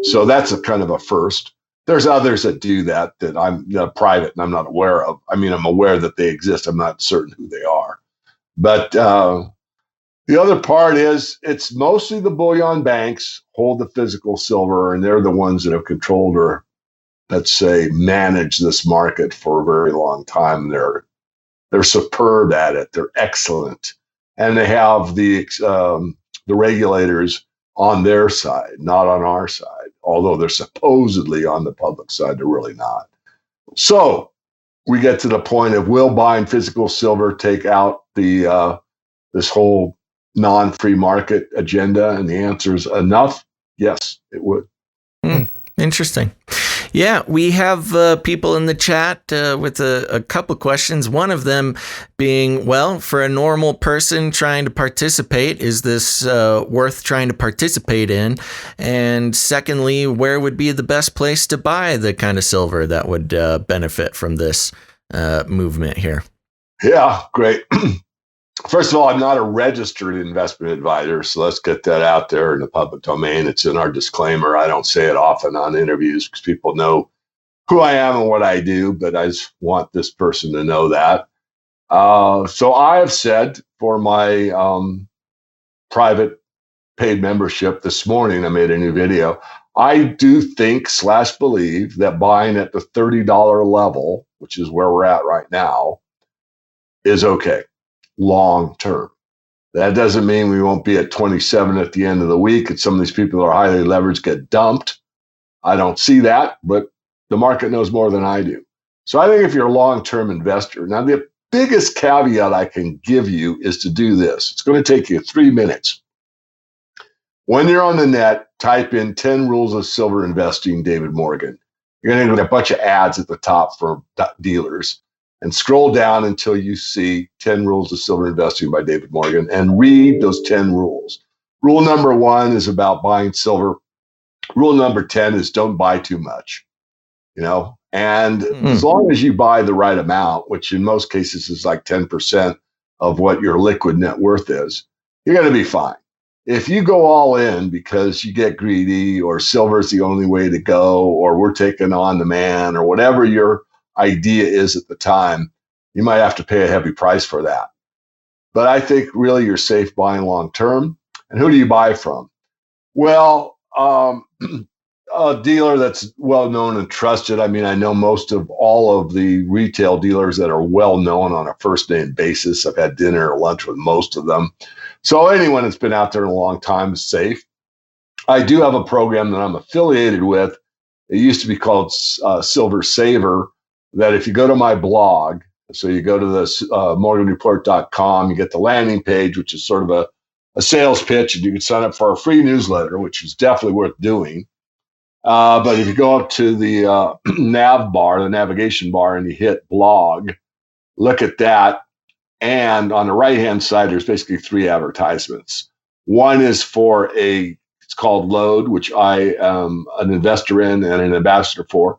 So that's a kind of a first. There's others that do that I'm private and I'm not aware of. I mean, I'm aware that they exist. I'm not certain who they are. But the other part is it's mostly the bullion banks hold the physical silver, and they're the ones that have controlled or, let's say, managed this market for a very long time. They're superb at it. They're excellent. And they have the regulators on their side, not on our side, although they're supposedly on the public side. They're really not. So we get to the point of, will buying physical silver take out the this whole non-free market agenda? And the answer is enough. Yes, it would. Interesting. Yeah, we have people in the chat with a couple questions. One of them being, well, for a normal person trying to participate, is this worth trying to participate in? And secondly, where would be the best place to buy the kind of silver that would benefit from this movement here? Yeah, great. First of all, I'm not a registered investment advisor, so let's get that out there in the public domain. It's in our disclaimer. I don't say it often on interviews because people know who I am and what I do, but I just want this person to know that. So I have said for my private paid membership this morning, I made a new video. I do think / believe that buying at the $30 level, which is where we're at right now, is okay. Long term. That doesn't mean we won't be at 27 at the end of the week and some of these people who are highly leveraged get dumped. I don't see that, but the market knows more than I do. So I think if you're a long-term investor, now the biggest caveat I can give you is to do this. It's going to take you 3 minutes. When you're on the net, type in 10 rules of silver investing, David Morgan. You're going to get a bunch of ads at the top for dealers. And scroll down until you see 10 Rules of Silver Investing by David Morgan and read those 10 rules. Rule number 1 is about buying silver. Rule number 10 is don't buy too much, and as long as you buy the right amount, which in most cases is like 10% of what your liquid net worth is, you're going to be fine. If you go all in because you get greedy or silver is the only way to go or we're taking on the man or whatever your idea is at the time, you might have to pay a heavy price for that. But I think really you're safe buying long term. And who do you buy from? Well, a dealer that's well known and trusted. I mean, I know most of all of the retail dealers that are well known on a first name basis. I've had dinner or lunch with most of them. So anyone that's been out there in a long time is safe. I do have a program that I'm affiliated with. It used to be called Silver Saver. That if you go to my blog, so you go to this morganreport.com, you get the landing page, which is sort of a sales pitch, and you can sign up for our free newsletter, which is definitely worth doing. But if you go up to the nav bar, the navigation bar, and you hit blog, look at that. And on the right-hand side, there's basically 3 advertisements. One is for it's called Load, which I am an investor in and an ambassador for.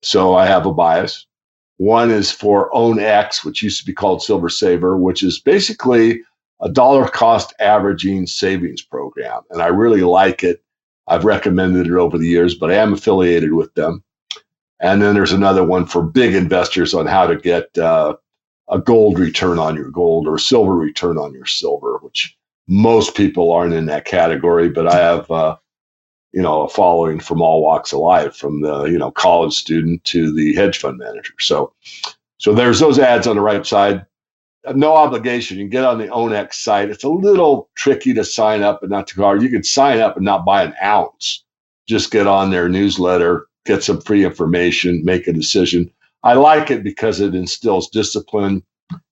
So I have a bias. One is for OwnX, which used to be called Silver Saver, which is basically a dollar cost averaging savings program. And I really like it. I've recommended it over the years, but I am affiliated with them. And then there's another one for big investors on how to get a gold return on your gold or silver return on your silver, which most people aren't in that category, but I have a following from all walks of life, from the, college student to the hedge fund manager. So there's those ads on the right side. No obligation. You can get on the OwnX site. It's a little tricky to sign up and not too hard. You can sign up and not buy an ounce. Just get on their newsletter, get some free information, make a decision. I like it because it instills discipline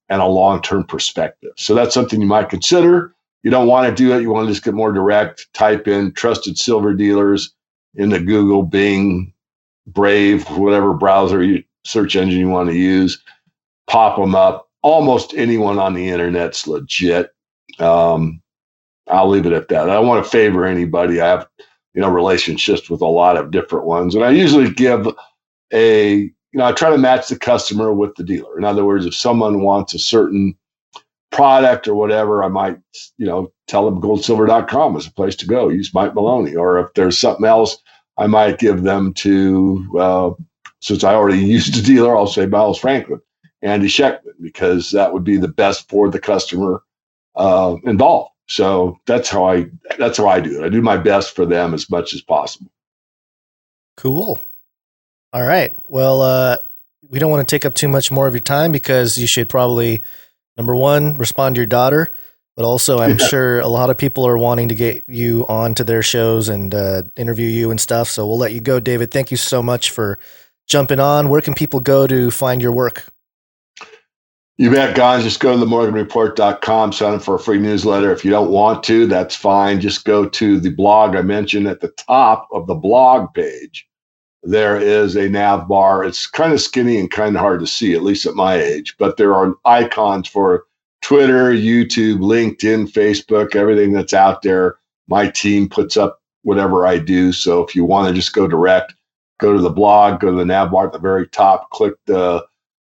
and a long-term perspective. So that's something you might consider. You don't want to do it. You want to just get more direct. Type in trusted silver dealers in the Google, Bing, Brave, whatever browser search engine you want to use. Pop them up. Almost anyone on the internet's legit. I'll leave it at that. I don't want to favor anybody. I have, relationships with a lot of different ones. And I usually give I try to match the customer with the dealer. In other words, if someone wants a certain product or whatever, I might, tell them goldsilver.com is a place to go. Use Mike Maloney. Or if there's something else, I might give them to, since I already used a dealer, I'll say Miles Franklin, Andy Scheckman, because that would be the best for the customer involved. So that's how I do it. I do my best for them as much as possible. Cool. All right. Well, we don't want to take up too much more of your time because you should probably, number one, respond to your daughter, but also I'm sure a lot of people are wanting to get you on to their shows and interview you and stuff. So we'll let you go, David. Thank you so much for jumping on. Where can people go to find your work? You bet, Gons. Just go to themorganreport.com, sign up for a free newsletter. If you don't want to, that's fine. Just go to the blog I mentioned at the top of the blog page. There is a nav bar. It's kind of skinny and kind of hard to see, at least at my age, but there are icons for Twitter, YouTube, LinkedIn, Facebook, everything that's out there. My team puts up whatever I do. So if you want to just go direct, go to the blog, go to the nav bar at the very top, click the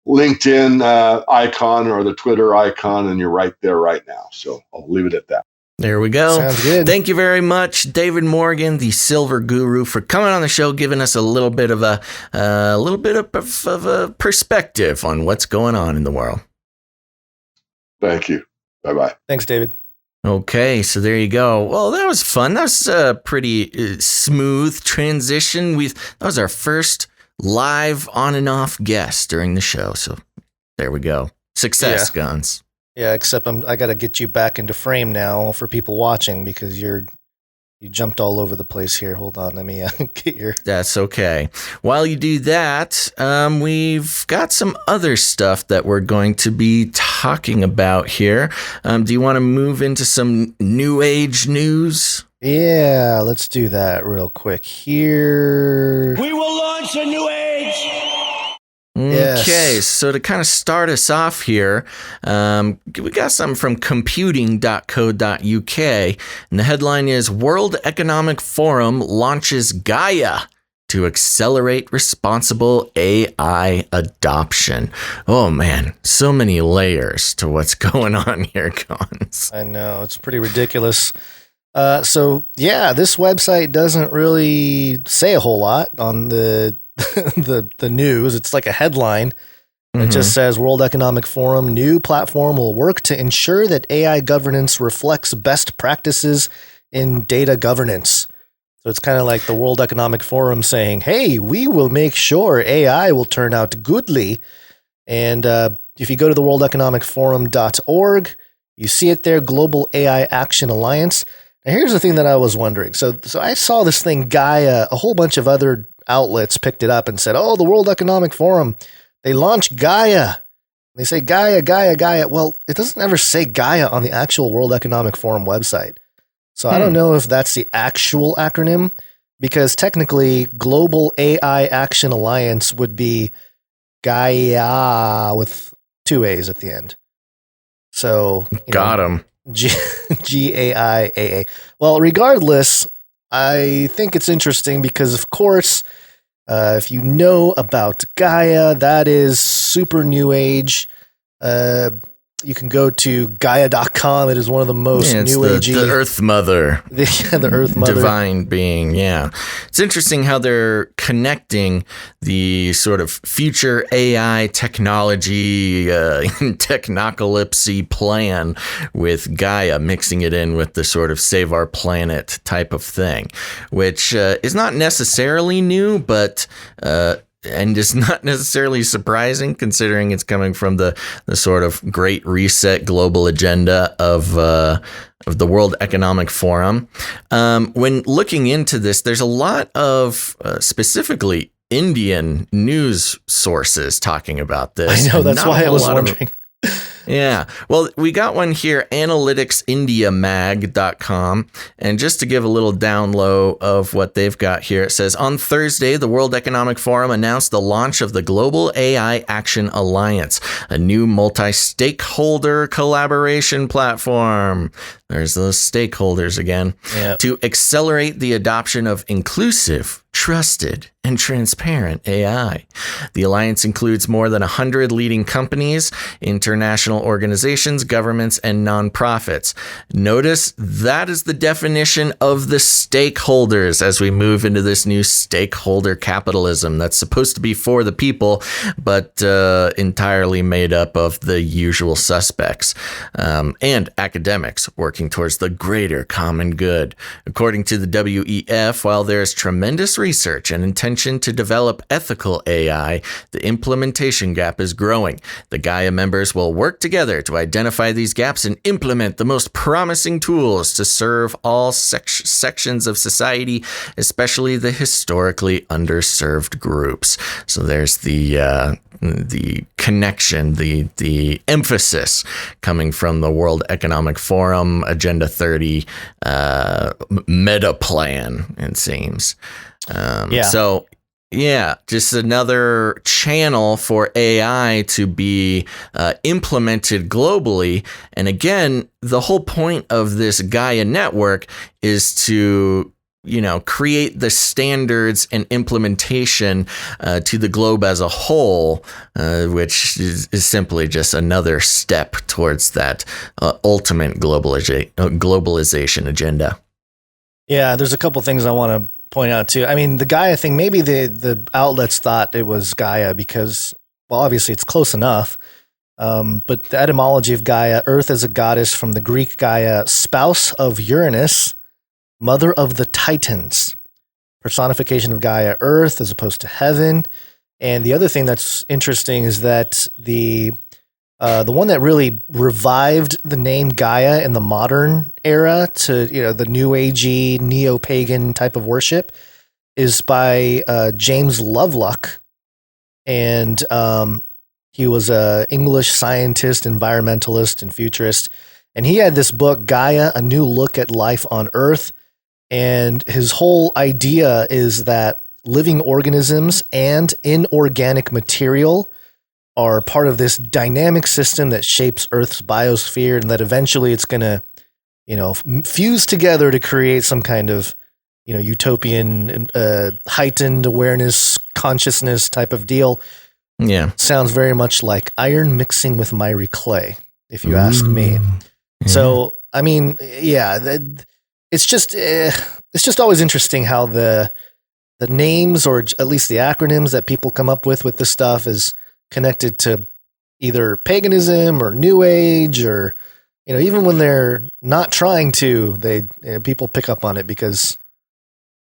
LinkedIn icon or the Twitter icon, and you're right there right now. So I'll leave it at that. There we go. Sounds good. Thank you very much, David Morgan, the Silver Guru, for coming on the show, giving us a little bit of a perspective on what's going on in the world. Thank you. Bye-bye. Thanks, David. Okay, so there you go. Well, that was fun. That was a pretty smooth transition. That was our first live on and off guest during the show. So there we go. Success, Guns. Yeah, except I got to get you back into frame now for people watching because you jumped all over the place here. Hold on, let me get your... That's okay. While you do that, we've got some other stuff that we're going to be talking about here. Do you want to move into some new age news? Yeah, let's do that real quick here. We will launch a new age. Okay, so to kind of start us off here, we got something from computing.co.uk, and the headline is World Economic Forum launches Gaia to accelerate responsible AI adoption. Oh man, so many layers to what's going on here, Cons. I know, it's pretty ridiculous. So yeah, this website doesn't really say a whole lot on the news. It's like a headline. It just says World Economic Forum new platform will work to ensure that AI governance reflects best practices in data governance. So it's kind of like the World Economic Forum saying, hey, we will make sure AI will turn out goodly. And if you go to the worldeconomicforum.org, you see it there, Global AI Action Alliance. Now here's the thing that I was wondering. So I saw this thing, Gaia, a whole bunch of other outlets picked it up and said, oh, the World Economic Forum, they launched Gaia. They say Gaia, Gaia, Gaia. Well, it doesn't ever say Gaia on the actual World Economic Forum website. So I don't know if that's the actual acronym, because technically Global AI Action Alliance would be Gaia with 2 A's at the end. So got him. G-A-I-A-A. Well, regardless, I think it's interesting because, of course, if you know about Gaia, that is super new age. You can go to Gaia.com. It is one of the most new agey. The Earth Mother. The Earth Mother. Divine being, yeah. It's interesting how they're connecting the sort of future AI technology, technocalypse plan with Gaia, mixing it in with the sort of save our planet type of thing, which is not necessarily new, but and it's not necessarily surprising considering it's coming from the sort of great reset global agenda of the World Economic Forum. When looking into this, there's a lot of specifically Indian news sources talking about this. I know, that's why I was wondering. Yeah. Well, we got one here, analyticsindiamag.com. And just to give a little down low of what they've got here, it says, on Thursday, the World Economic Forum announced the launch of the Global AI Action Alliance, a new multi-stakeholder collaboration platform. There's those stakeholders again. Yep. To accelerate the adoption of inclusive, trusted, and transparent AI. The alliance includes more than 100 leading companies, international organizations, governments, and nonprofits. Notice that is the definition of the stakeholders as we move into this new stakeholder capitalism that's supposed to be for the people, but entirely made up of the usual suspects and academics working towards the greater common good. According to the WEF, while there is tremendous research and intentional intention to develop ethical AI, the implementation gap is growing. The Gaia members will work together to identify these gaps and implement the most promising tools to serve all sections of society, especially the historically underserved groups. So there's the connection, the emphasis coming from the World Economic Forum Agenda 30 meta plan, it seems. So yeah, just another channel for AI to be implemented globally. And again, the whole point of this Gaia network is to create the standards and implementation to the globe as a whole, which is simply just another step towards that ultimate globalization agenda. Yeah, there's a couple things I want to point out too. I mean, the Gaia thing, maybe the outlets thought it was Gaia because, well, obviously it's close enough. But the etymology of Gaia, Earth is a goddess from the Greek Gaia, spouse of Uranus, mother of the Titans, personification of Gaia, Earth, as opposed to heaven. And the other thing that's interesting is that the one that really revived the name Gaia in the modern era to the New Agey, neo-pagan type of worship is by James Lovelock, and he was a English scientist, environmentalist, and futurist. And he had this book, Gaia: A New Look at Life on Earth. And his whole idea is that living organisms and inorganic material are part of this dynamic system that shapes Earth's biosphere, and that eventually it's going to, fuse together to create some kind of, utopian, heightened awareness, consciousness type of deal. Yeah. Sounds very much like iron mixing with miry clay, if you ask me. Yeah. So, I mean, yeah, it's just always interesting how the names, or at least the acronyms that people come up with this stuff, is connected to either paganism or New Age, or even when they're not trying to, people pick up on it because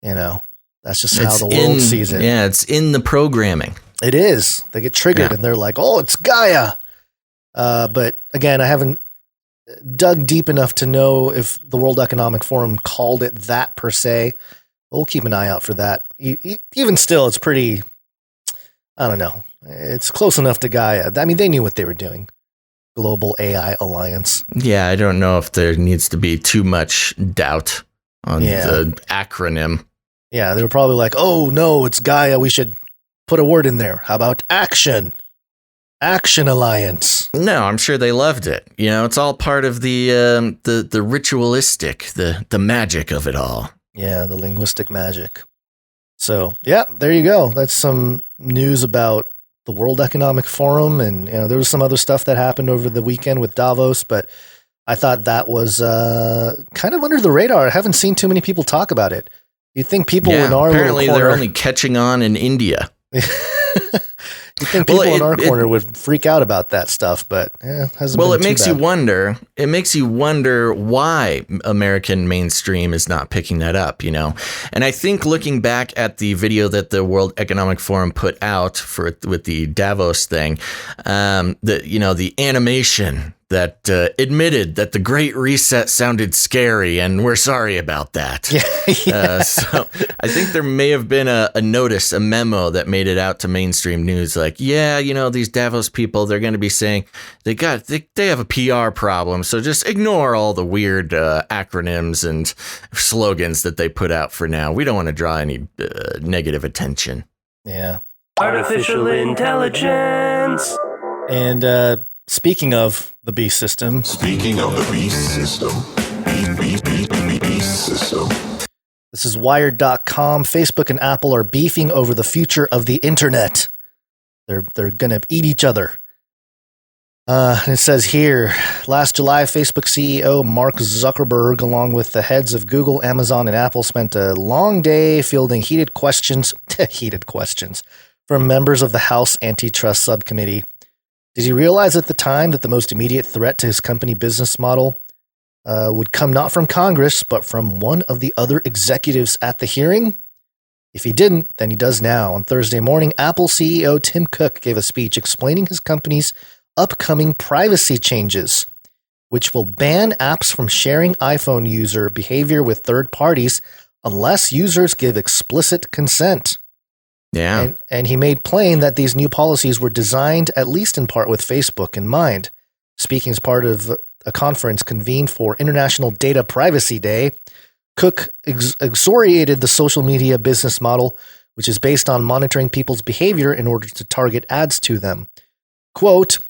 that's just how the world sees it. Yeah, it's in the programming. It is. They get triggered and they're like, "Oh, it's Gaia." But again, I haven't dug deep enough to know if the World Economic Forum called it that per se. We'll keep an eye out for that. Even still, it's pretty, I don't know. It's close enough to Gaia. I mean, they knew what they were doing. Global AI Alliance. Yeah, I don't know if there needs to be too much doubt on the acronym. Yeah, they were probably like, "Oh, no, it's Gaia. We should put a word in there. How about action? Action Alliance." No, I'm sure they loved it. It's all part of the ritualistic, the magic of it all. Yeah, the linguistic magic. So, yeah, there you go. That's some news about the World Economic Forum, and there was some other stuff that happened over the weekend with Davos, but I thought that was kind of under the radar. I haven't seen too many people talk about it. You'd think people in our apparently little corner, they're only catching on in India. You think people in our corner would freak out about that stuff, but hasn't been it too makes bad. you wonder. It makes you wonder why American mainstream is not picking that up, And I think looking back at the video that the World Economic Forum put out with the Davos thing, the animation that admitted that the Great Reset sounded scary, and we're sorry about that. So I think there may have been a memo that made it out to mainstream news. Like, these Davos people, they're going to be saying they have a PR problem. So just ignore all the weird acronyms and slogans that they put out for now. We don't want to draw any negative attention. Yeah. Artificial intelligence. And speaking of the beast system. Beast system. This is Wired.com. Facebook and Apple are beefing over the future of the internet. They're going to eat each other. And it says here, last July, Facebook CEO Mark Zuckerberg, along with the heads of Google, Amazon, and Apple, spent a long day fielding heated questions from members of the House Antitrust Subcommittee. Did he realize at the time that the most immediate threat to his company business model would come not from Congress, but from one of the other executives at the hearing? If he didn't, then he does now. On Thursday morning, Apple CEO Tim Cook gave a speech explaining his company's upcoming privacy changes, which will ban apps from sharing iPhone user behavior with third parties unless users give explicit consent. Yeah. And he made plain that these new policies were designed, at least in part, with Facebook in mind. Speaking as part of a conference convened for International Data Privacy Day, Cook excoriated the social media business model, which is based on monitoring people's behavior in order to target ads to them. Quote,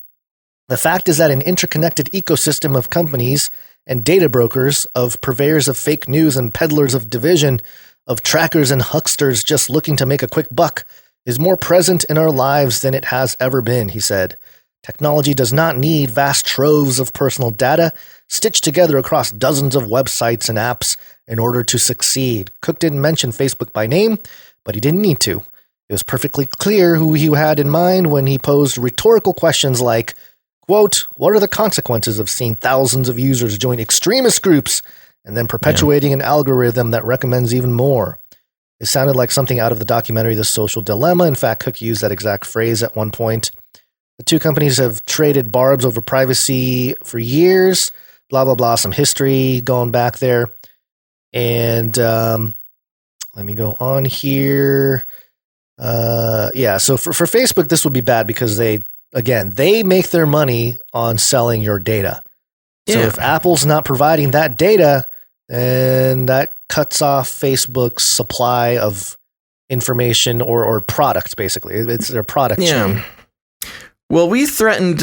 "The fact is that an interconnected ecosystem of companies and data brokers, of purveyors of fake news and peddlers of division, of trackers and hucksters just looking to make a quick buck, is more present in our lives than it has ever been," he said. "Technology does not need vast troves of personal data stitched together across dozens of websites and apps in order to succeed." Cook didn't mention Facebook by name, but he didn't need to. It was perfectly clear who he had in mind when he posed rhetorical questions like, quote, "What are the consequences of seeing thousands of users join extremist groups and then perpetuating an algorithm that recommends even more?" It sounded like something out of the documentary The Social Dilemma. In fact, Cook used that exact phrase at one point. The two companies have traded barbs over privacy for years, blah, blah, blah, some history going back there. And let me go on here. So for Facebook, this would be bad because they make their money on selling your data. So if Apple's not providing that data, then that cuts off Facebook's supply of information or product, basically. It's their product chain. Well, we covered,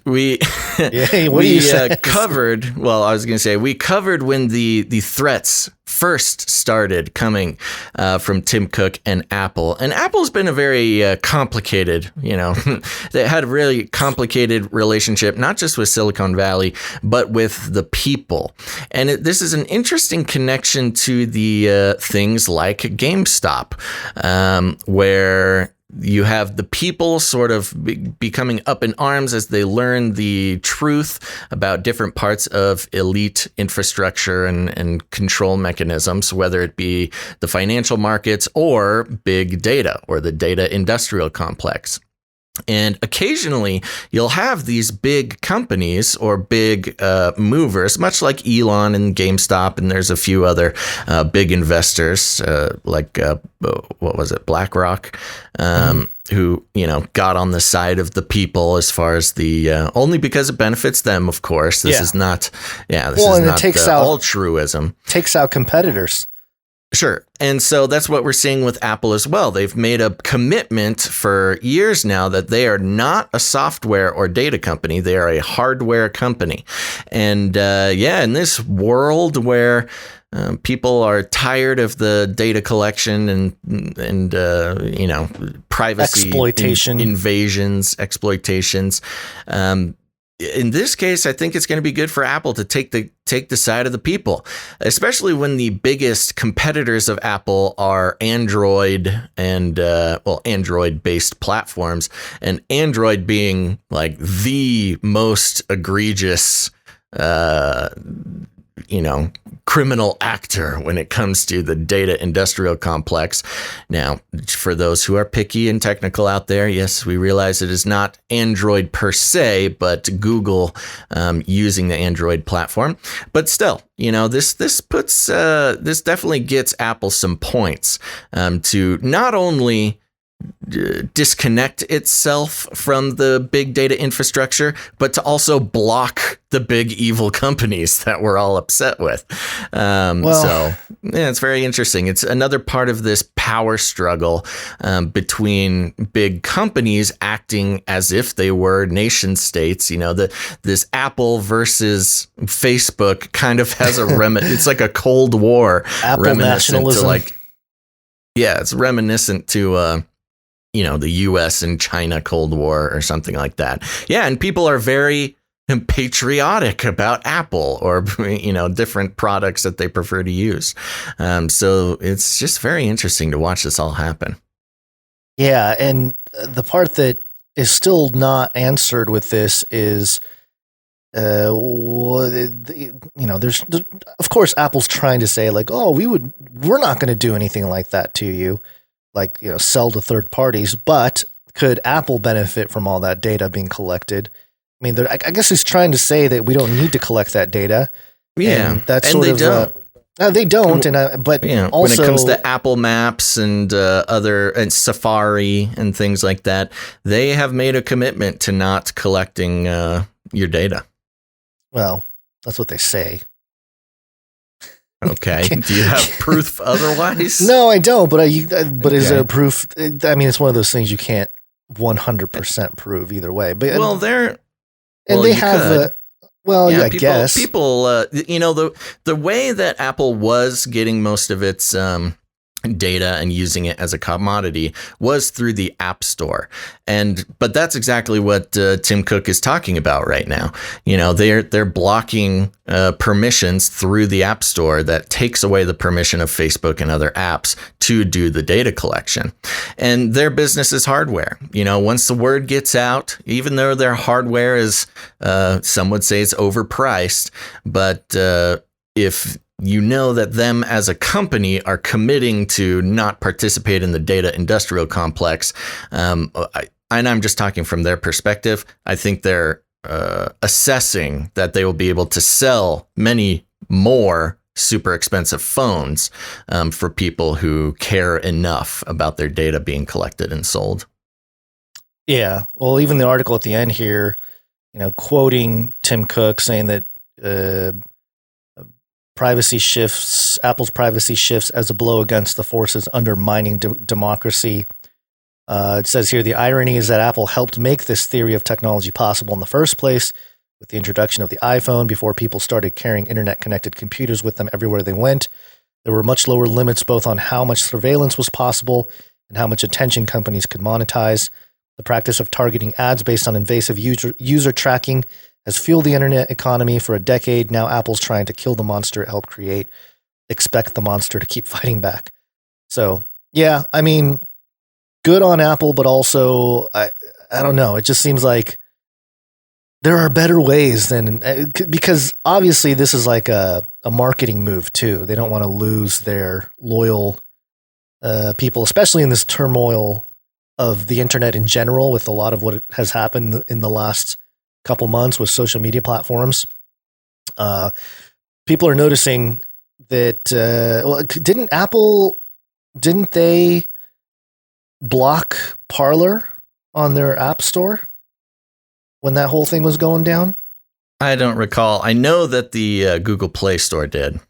we covered when the threats first started coming from Tim Cook and Apple. And Apple's been a very complicated, they had a really complicated relationship, not just with Silicon Valley, but with the people. And this is an interesting connection to the things like GameStop, where you have the people sort of becoming up in arms as they learn the truth about different parts of elite infrastructure and control mechanisms, whether it be the financial markets or big data or the data industrial complex. And occasionally you'll have these big companies or big movers, much like Elon and GameStop, and there's a few other big investors BlackRock, who got on the side of the people as far as the only because it benefits them, of course. This is not altruism. Takes out competitors. Sure. And so that's what we're seeing with Apple as well. They've made a commitment for years now that they are not a software or data company. They are a hardware company. And in this world where people are tired of the data collection and privacy invasions, exploitations. In this case, I think it's going to be good for Apple to take the side of the people, especially when the biggest competitors of Apple are Android and Android-based platforms, and Android being like the most egregious criminal actor when it comes to the data industrial complex. Now, for those who are picky and technical out there, yes, we realize it is not Android per se, but Google using the Android platform. But still, this definitely gets Apple some points to not only disconnect itself from the big data infrastructure, but to also block the big evil companies that we're all upset with. It's very interesting. It's another part of this power struggle between big companies acting as if they were nation states. This Apple versus Facebook kind of has it's like a Cold War Apple reminiscent nationalism. It's reminiscent to the US and China Cold War or something like that. Yeah, and people are very patriotic about Apple or, different products that they prefer to use. So it's just very interesting to watch this all happen. Yeah, and the part that is still not answered with this is there's of course Apple's trying to say like, oh, we're not going to do anything like that to you, like sell to third parties. But could Apple benefit from all that data being collected? I mean, I guess he's trying to say that we don't need to collect that data. Yeah, and that's sort they of. Don't. They don't, but also when it comes to Apple Maps and and Safari and things like that, they have made a commitment to not collecting your data. Well, that's what they say. Okay. Do you have proof otherwise? No, I don't. But is there proof? I mean, it's one of those things you can't 100% prove either way. But they have. I guess people. The way that Apple was getting most of its data and using it as a commodity was through the App Store, but that's exactly what Tim Cook is talking about right now. They're blocking permissions through the App Store that takes away the permission of Facebook and other apps to do the data collection. And their business is hardware. Once the word gets out, even though their hardware is, some would say it's overpriced, but if that them as a company are committing to not participate in the data industrial complex. And I'm just talking from their perspective. I think they're assessing that they will be able to sell many more super expensive phones for people who care enough about their data being collected and sold. Yeah. Well, even the article at the end here, quoting Tim Cook saying that, Apple's privacy shifts as a blow against the forces undermining democracy. It says here, the irony is that Apple helped make this theory of technology possible in the first place with the introduction of the iPhone before people started carrying internet-connected computers with them everywhere they went. There were much lower limits both on how much surveillance was possible and how much attention companies could monetize. The practice of targeting ads based on invasive user tracking has fueled the internet economy for a decade. Now Apple's trying to kill the monster it helped create. Expect the monster to keep fighting back. So, yeah, I mean, good on Apple, but also, I don't know. It just seems like there are better ways because obviously this is like a marketing move too. They don't want to lose their loyal people, especially in this turmoil of the internet in general with a lot of what has happened in the last couple months with social media platforms. People are noticing that, didn't they block Parler on their app store when that whole thing was going down? I don't recall. I know that the Google Play Store did.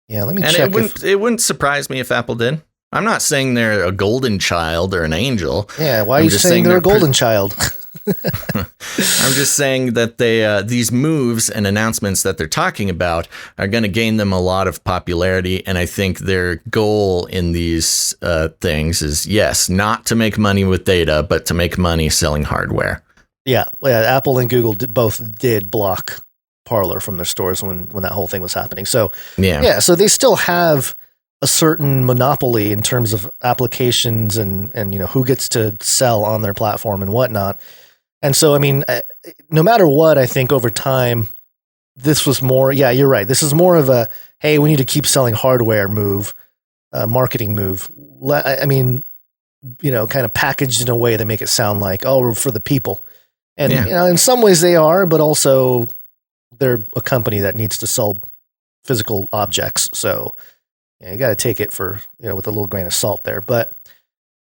Yeah, let me check. It wouldn't surprise me if Apple did. I'm not saying they're a golden child or an angel. Yeah, why are you saying they're a golden child? I'm just saying that these moves and announcements that they're talking about are going to gain them a lot of popularity. And I think their goal in these things is, yes, not to make money with data, but to make money selling hardware. Yeah. Apple and Google both did block Parler from their stores when that whole thing was happening. So, so they still have a certain monopoly in terms of applications and who gets to sell on their platform and whatnot. And so, I mean, no matter what, I think over time, this was more, you're right. This is more of a, hey, we need to keep selling hardware move, marketing move. I mean, kind of packaged in a way that make it sound like, oh, we're for the people. And, in some ways they are, but also they're a company that needs to sell physical objects. So you got to take it for, with a little grain of salt there. But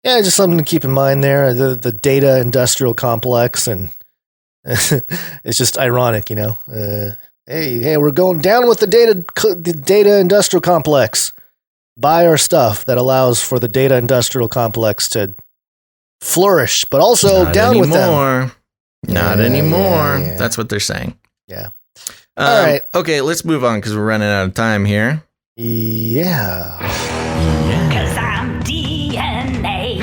yeah, just something to keep in mind there. The data industrial complex, and it's just ironic, Hey, we're going down with the data industrial complex. Buy our stuff that allows for the data industrial complex to flourish, but also Not down anymore. with them. Not anymore. Yeah. That's what they're saying. Yeah. All right. Okay, let's move on because we're running out of time here. Yeah. Cause I'm DNA.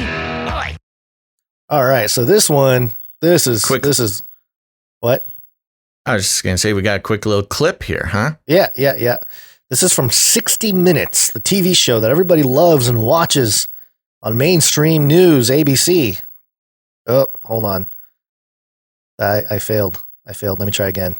All right. So this is Quick. This is what? I was just going to say we got a quick little clip here, huh? Yeah. This is from 60 Minutes, the TV show that everybody loves and watches on mainstream news, ABC. Oh, hold on. I failed. Let me try again.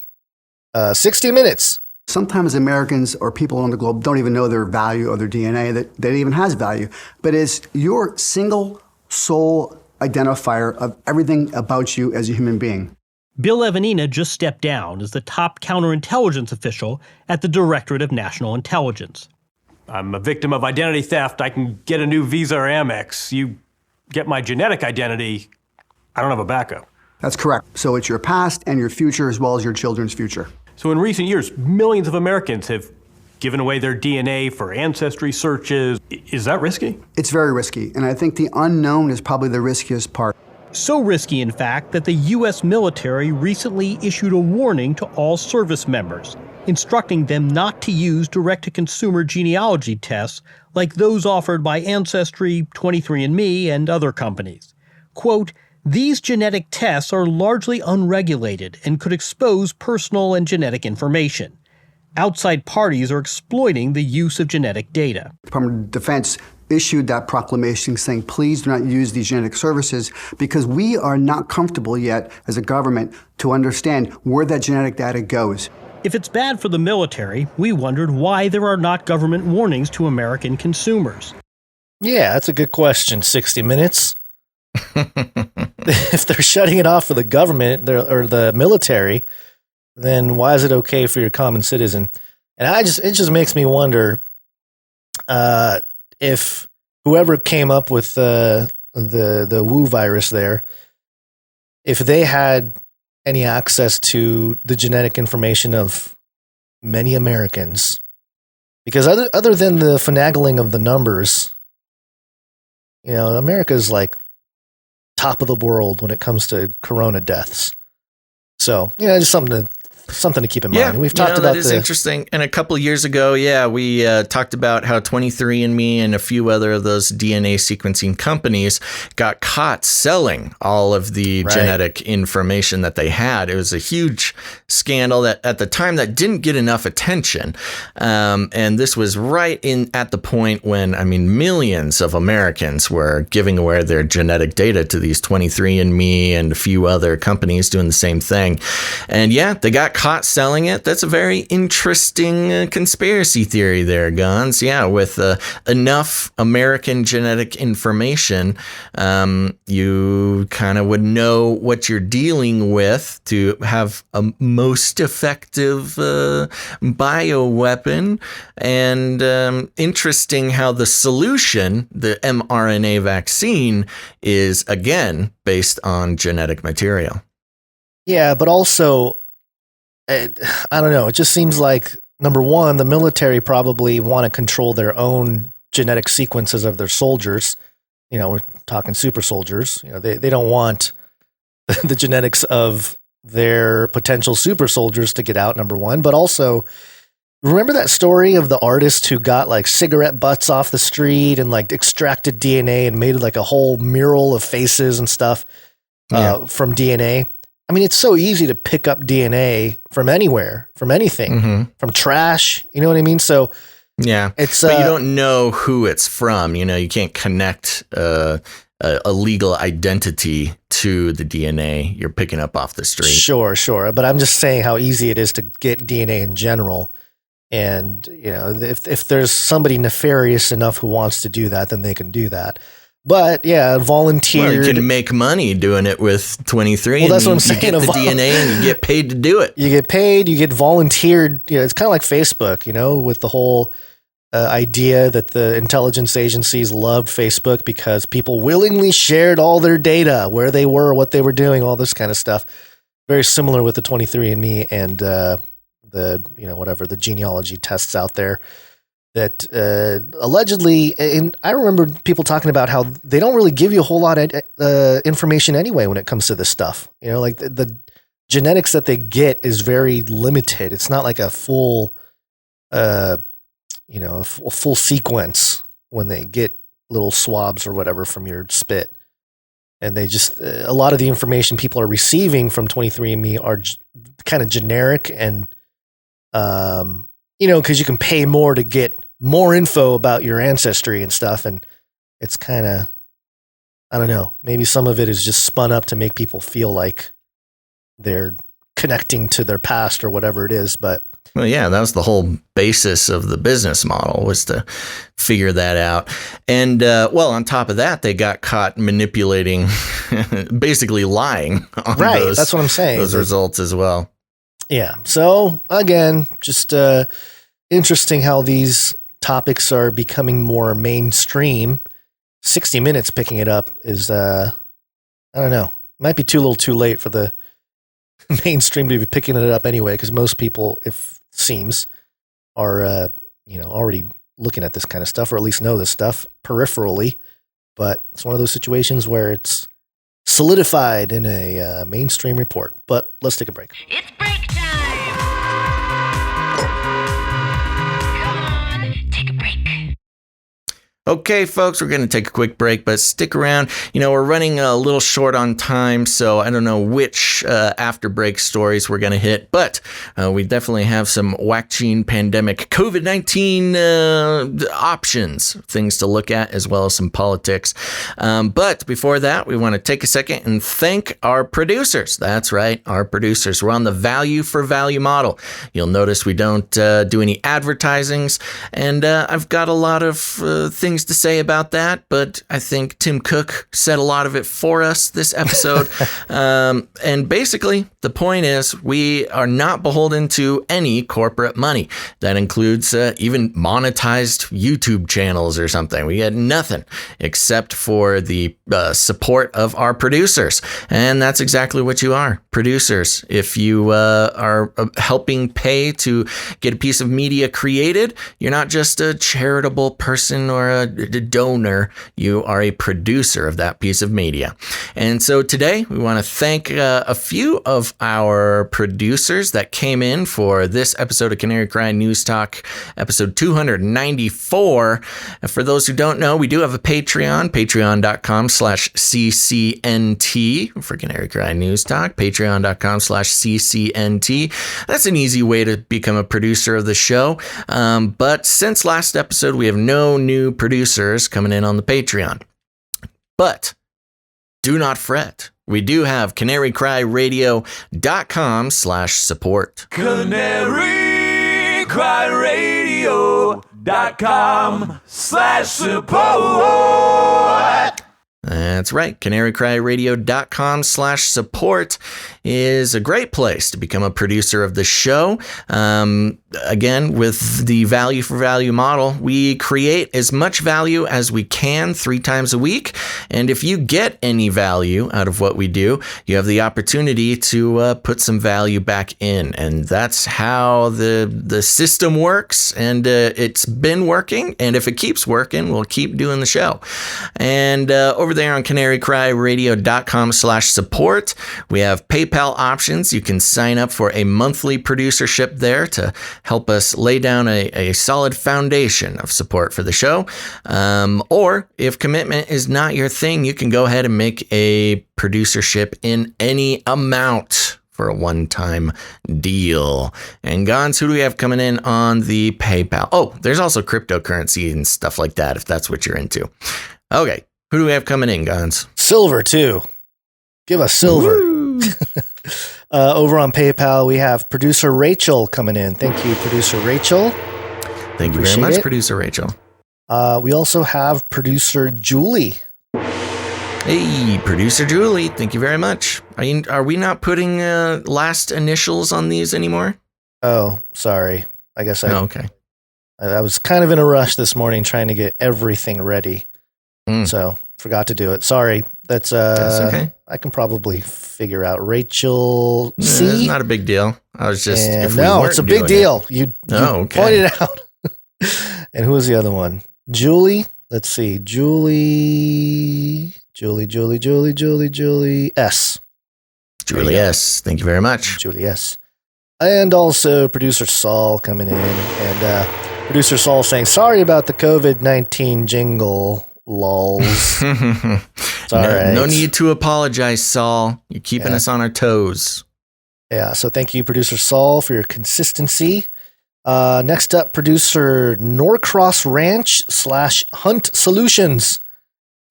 60 Minutes. Sometimes Americans or people on the globe don't even know their value or their DNA, that it even has value. But it's your single sole identifier of everything about you as a human being. Bill Evanina just stepped down as the top counterintelligence official at the Directorate of National Intelligence. I'm a victim of identity theft. I can get a new Visa or Amex. You get my genetic identity, I don't have a backup. That's correct. So it's your past and your future as well as your children's future. So in recent years, millions of Americans have given away their DNA for ancestry searches. Is that risky? It's very risky, and I think the unknown is probably the riskiest part. So risky, in fact, that the U.S. military recently issued a warning to all service members, instructing them not to use direct-to-consumer genealogy tests like those offered by Ancestry, 23andMe, and other companies. Quote, "These genetic tests are largely unregulated and could expose personal and genetic information. Outside parties are exploiting the use of genetic data." The Department of Defense issued that proclamation saying, please do not use these genetic services because we are not comfortable yet as a government to understand where that genetic data goes. If it's bad for the military, we wondered why there are not government warnings to American consumers. Yeah, that's a good question, 60 Minutes. If they're shutting it off for the government or the military, then why is it okay for your common citizen? And it just makes me wonder if whoever came up with the Wu virus there, if they had any access to the genetic information of many Americans, because other than the finagling of the numbers, America's like top of the world when it comes to corona deaths. So, just something to keep in mind. Yeah, and we've talked about that is interesting. And a couple years ago, we talked about how 23andMe and a few other of those DNA sequencing companies got caught selling all of the genetic information that they had. It was a huge scandal that at the time that didn't get enough attention. And this was right at the point when, millions of Americans were giving away their genetic data to these 23andMe and a few other companies doing the same thing. And they got caught selling it. That's a very interesting conspiracy theory there, Guns. Yeah, with enough American genetic information, you kind of would know what you're dealing with to have a most effective bioweapon. And interesting how the solution, the mRNA vaccine, is again based on genetic material. Yeah, but also, I don't know. It just seems like, number one, the military probably want to control their own genetic sequences of their soldiers. We're talking super soldiers. They don't want the genetics of their potential super soldiers to get out, number one. But also, remember that story of the artist who got like cigarette butts off the street and like extracted DNA and made like a whole mural of faces and stuff from DNA? It's so easy to pick up DNA from anywhere, from anything, from trash. You know what I mean? So it's but you don't know who it's from. You can't connect a legal identity to the DNA you're picking up off the street. Sure. But I'm just saying how easy it is to get DNA in general. And if there's somebody nefarious enough who wants to do that, then they can do that. But volunteered. Well, you can make money doing it with 23. Well, that's what I'm saying. You get the DNA and you get paid to do it. You get paid. You get volunteered. It's kind of like Facebook. With the whole idea that the intelligence agencies loved Facebook because people willingly shared all their data, where they were, what they were doing, all this kind of stuff. Very similar with the 23andMe and the genealogy tests out there. That allegedly, and I remember people talking about how they don't really give you a whole lot of information anyway when it comes to this stuff. Like the genetics that they get is very limited. It's not like a full, a full sequence when they get little swabs or whatever from your spit. And they just, a lot of the information people are receiving from 23andMe are kind of generic and, because you can pay more to get more info about your ancestry and stuff. And it's kind of, I don't know, maybe some of it is just spun up to make people feel like they're connecting to their past or whatever it is. But well, yeah, that was the whole basis of the business model, was to figure that out. And well, on top of that, they got caught manipulating, basically lying on those, that's what I'm saying. Those results as well. Yeah. So again, just interesting how these topics are becoming more mainstream. 60 Minutes picking it up is, I don't know, might be little too late for the mainstream to be picking it up anyway, because most people, if seems, are already looking at this kind of stuff, or at least know this stuff peripherally. But it's one of those situations where it's solidified in a mainstream report. But let's take a break. It's break time! Come on, take a break. Okay, folks, we're going to take a quick break, but stick around. We're running a little short on time, so I don't know which after break stories we're going to hit, but we definitely have some vaccine pandemic COVID-19 options, things to look at, as well as some politics. But before that, we want to take a second and thank our producers. That's right, our producers. We're on the value for value model. You'll notice we don't do any advertisings, and I've got a lot of things to say about that, but I think Tim Cook said a lot of it for us this episode. And basically, the point is we are not beholden to any corporate money. That includes even monetized YouTube channels or something. We get nothing except for the support of our producers. And that's exactly what you are, producers. If you are helping pay to get a piece of media created, you're not just a charitable person or a donor, you are a producer of that piece of media. And so today we want to thank a few of our producers that came in for this episode of Canary Cry News Talk, episode 294. And for those who don't know, we do have a Patreon, patreon.com/CCNT for Canary Cry News Talk, patreon.com/CCNT. That's an easy way to become a producer of the show. But since last episode, we have no new producers coming in on the Patreon. But do not fret. We do have canarycryradio.com/support. canarycryradio.com/support. That's right. canarycryradio.com/support is a great place to become a producer of the show. Again, with the value for value model, we create as much value as we can 3 times a week. And if you get any value out of what we do, you have the opportunity to put some value back in. And that's how the system works. And it's been working. And if it keeps working, we'll keep doing the show. And over there on canarycryradio.com/support, we have PayPal options. You can sign up for a monthly producership there to help us lay down a solid foundation of support for the show. Or if commitment is not your thing, you can go ahead and make a producership in any amount for a one-time deal. And Gons, who do we have coming in on the PayPal? Oh, there's also cryptocurrency and stuff like that, if that's what you're into. Okay, who do we have coming in, Gons? Silver, too. Give us silver. Over on PayPal, we have producer Rachel coming in. Thank you, producer Rachel. Thank you very much, producer Rachel. We also have producer Julie. Hey, producer Julie. Thank you very much. Are we not putting last initials on these anymore? Oh, sorry. I guess okay. I was kind of in a rush this morning trying to get everything ready. So forgot to do it. Sorry. That's okay. I can probably figure out Rachel C. It's not a big deal. I was just it's a big deal. You pointed it out. And who was the other one? Julie. Let's see. Julie S. Julie S. Thank you very much. Julie S. And also producer Saul coming in, and producer Saul saying sorry about the COVID-19 jingle. Lols. It's all right. No need to apologize, Saul. You're keeping us on our toes. Yeah, so thank you, producer Saul, for your consistency. Next up, producer Norcross Ranch /Hunt Solutions.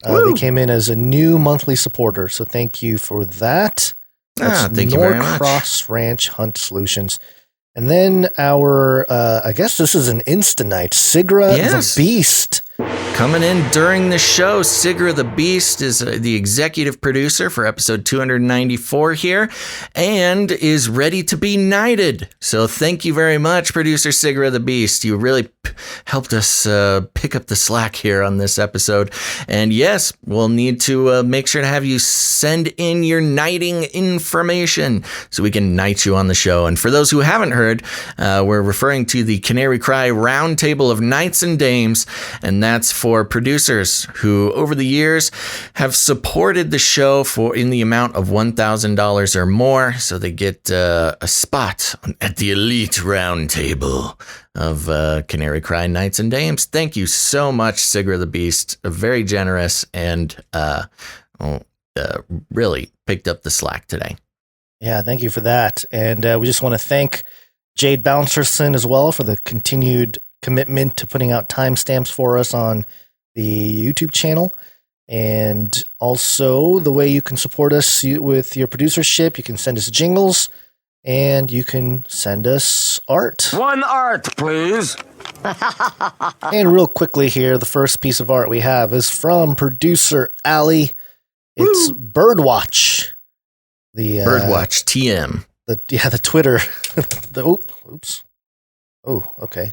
They came in as a new monthly supporter, so thank you for that. That's thank you very much. Norcross Ranch Hunt Solutions. And then our, I guess this is an Insta-night, Sigra the Beast. Coming in during the show, Sigra the Beast is the executive producer for episode 294 here and is ready to be knighted. So thank you very much, producer Sigra the Beast. You really helped us pick up the slack here on this episode. And yes, we'll need to make sure to have you send in your knighting information so we can knight you on the show. And for those who haven't heard, we're referring to the Canary Cry Roundtable of Knights and Dames, and that's for producers who over the years have supported the show in the amount of $1,000 or more, so they get a spot at the elite round table of Canary Cry Knights and Dames. Thank you so much, Sigra the Beast. Very generous and really picked up the slack today. Yeah, thank you for that. And we just want to thank Jade Bouncerson as well for the continued commitment to putting out timestamps for us on the YouTube channel. And also the way you can support us with your producership, you can send us jingles and you can send us art. One art, please. And real quickly here, the first piece of art we have is from producer Allie. It's Birdwatch. The Birdwatch TM. The Twitter. Oops. Oh, okay.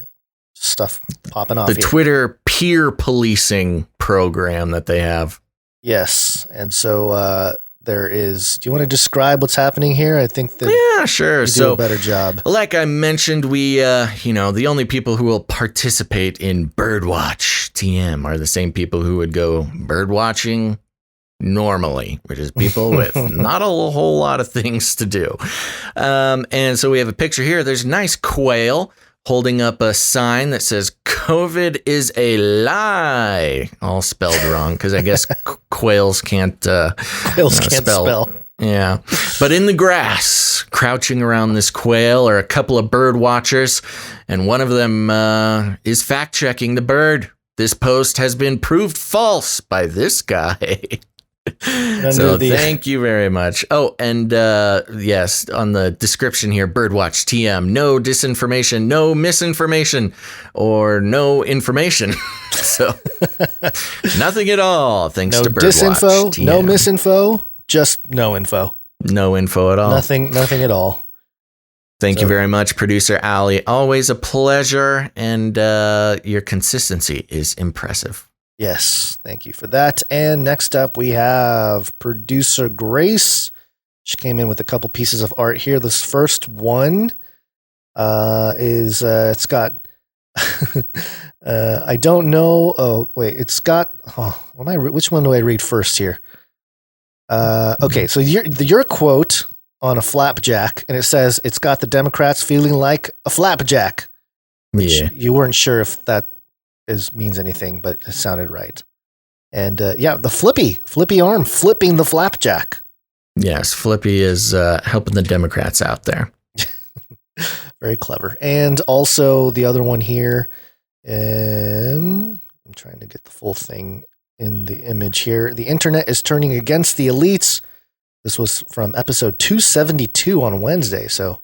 Stuff popping off. The here. Twitter peer policing program that they have. Yes. And so there is, do you want to describe what's happening here? I think that yeah, sure. You do a better job. Like I mentioned, we, the only people who will participate in Birdwatch TM are the same people who would go bird watching normally, which is people with not a whole lot of things to do. And so we have a picture here. There's a nice quail holding up a sign that says COVID is a lie, all spelled wrong because I guess quails can't spell. Yeah. But in the grass, crouching around this quail are a couple of bird watchers, and one of them is fact checking the bird. This post has been proved false by this guy. So thank you very much. Oh, and yes, on the description here, Birdwatch TM, no disinformation, no misinformation, or no information. So nothing at all. Thanks to Birdwatch disinfo, TM. No misinfo, just no info. No info at all. Nothing at all. Thank you very much, producer Allie. Always a pleasure, and your consistency is impressive. Yes, thank you for that. And next up, we have producer Grace. She came in with a couple pieces of art here. This first one is it's got I don't know. Oh wait, it's got. Which one do I read first here? Okay, so your quote on a flapjack, and it says it's got the Democrats feeling like a flapjack. Which you weren't sure if that means anything, but it sounded right. And the flippy arm, flipping the flapjack. Yes, Flippy is helping the Democrats out there. Very clever. And also the other one here, I'm trying to get the full thing in the image here. The internet is turning against the elites. This was from episode 272 on Wednesday, so a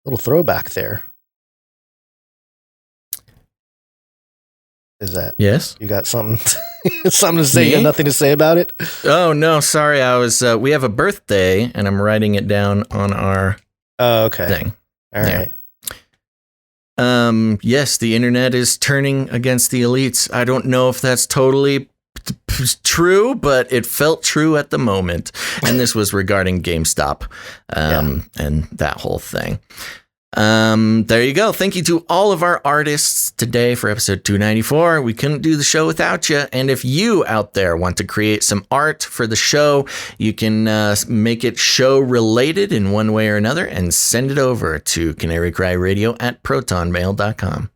little throwback there. Is that yes? You got something to say? You got nothing to say about it? Oh no, sorry. I was. We have a birthday, and I'm writing it down on our thing. All right. Yes, the internet is turning against the elites. I don't know if that's totally true, but it felt true at the moment. And this was regarding GameStop, and that whole thing. There you go. Thank you to all of our artists today for episode 294. We couldn't do the show without you. And if you out there want to create some art for the show, you can make it show related in one way or another and send it over to canarycryradio@protonmail.com.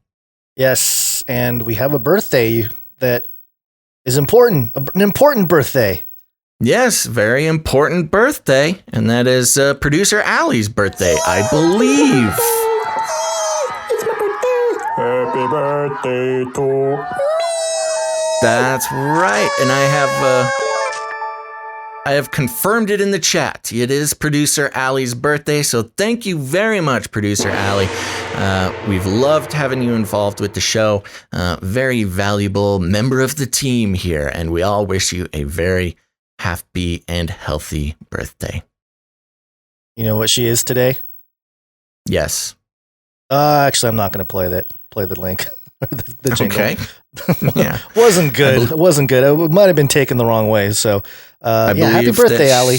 Yes. And we have a birthday that is important, an important birthday. Yes, very important birthday, and that is producer Allie's birthday, I believe. It's my birthday. Happy birthday to me. That's right, and I I have confirmed it in the chat. It is producer Allie's birthday, so thank you very much, producer Allie. We've loved having you involved with the show. Very valuable member of the team here, and we all wish you a very happy and healthy birthday. You know what she is today? Yes. Actually, I'm not going to play the link. the jingle. Okay. Yeah. Wasn't good. It wasn't good. It might have been taken the wrong way. So, happy birthday, Allie.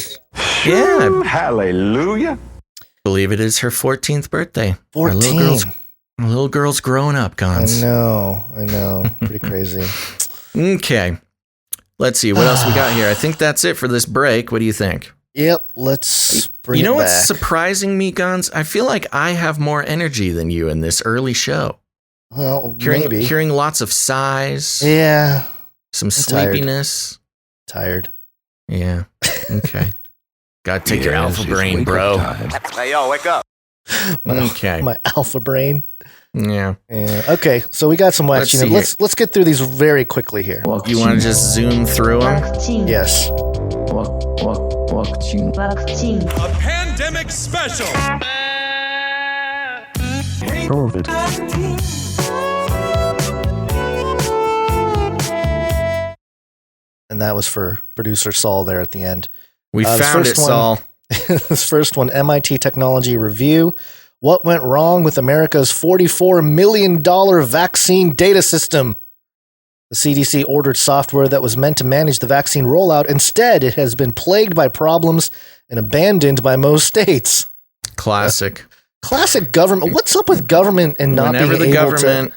Yeah. Hallelujah. Believe it is her 14th birthday. 14. Our little girl's growing up, Gons. I know. Pretty crazy. Okay. Let's see. What else we got here? I think that's it for this break. What do you think? Yep. Let's bring it back. You know what's surprising me, Gons? I feel like I have more energy than you in this early show. Well, maybe. Hearing lots of sighs. Yeah. Some sleepiness. Tired. Yeah. Okay. Gotta take your alpha brain, bro. Hey, yo, wake up. My alpha brain. Yeah. Okay, so we got some watching. Let's get through these very quickly here. You want to just zoom through them? Yes. A pandemic special. And that was for producer Saul there at the end. We found it, Saul. This first one, MIT Technology Review. What went wrong with America's $44 million vaccine data system? The CDC ordered software that was meant to manage the vaccine rollout. Instead, it has been plagued by problems and abandoned by most states. Classic. Classic government. What's up with government and not Whenever being the able government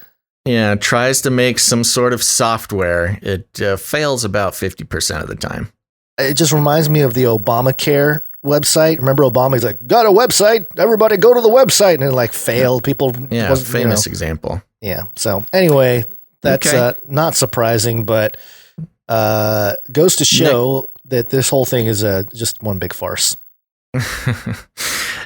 tries to make some sort of software, it fails about 50% of the time. It just reminds me of the Obamacare website. Remember Obama's like, got a website, everybody go to the website, and it like failed. People, famous example. Yeah. So anyway, that's not surprising, but goes to show that this whole thing is just one big farce.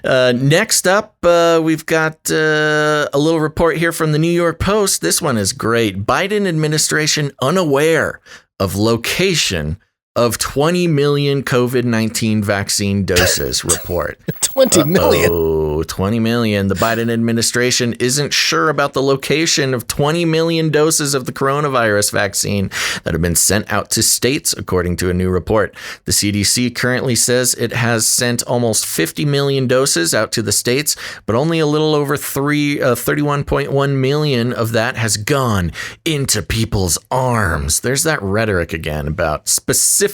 Next up, we've got a little report here from the New York Post. This one is great. Biden administration unaware of location of 20 million COVID-19 vaccine doses report. 20 million? Oh, 20 million. The Biden administration isn't sure about the location of 20 million doses of the coronavirus vaccine that have been sent out to states, according to a new report. The CDC currently says it has sent almost 50 million doses out to the states, but only a little over 31.1 million of that has gone into people's arms. There's that rhetoric again about specifically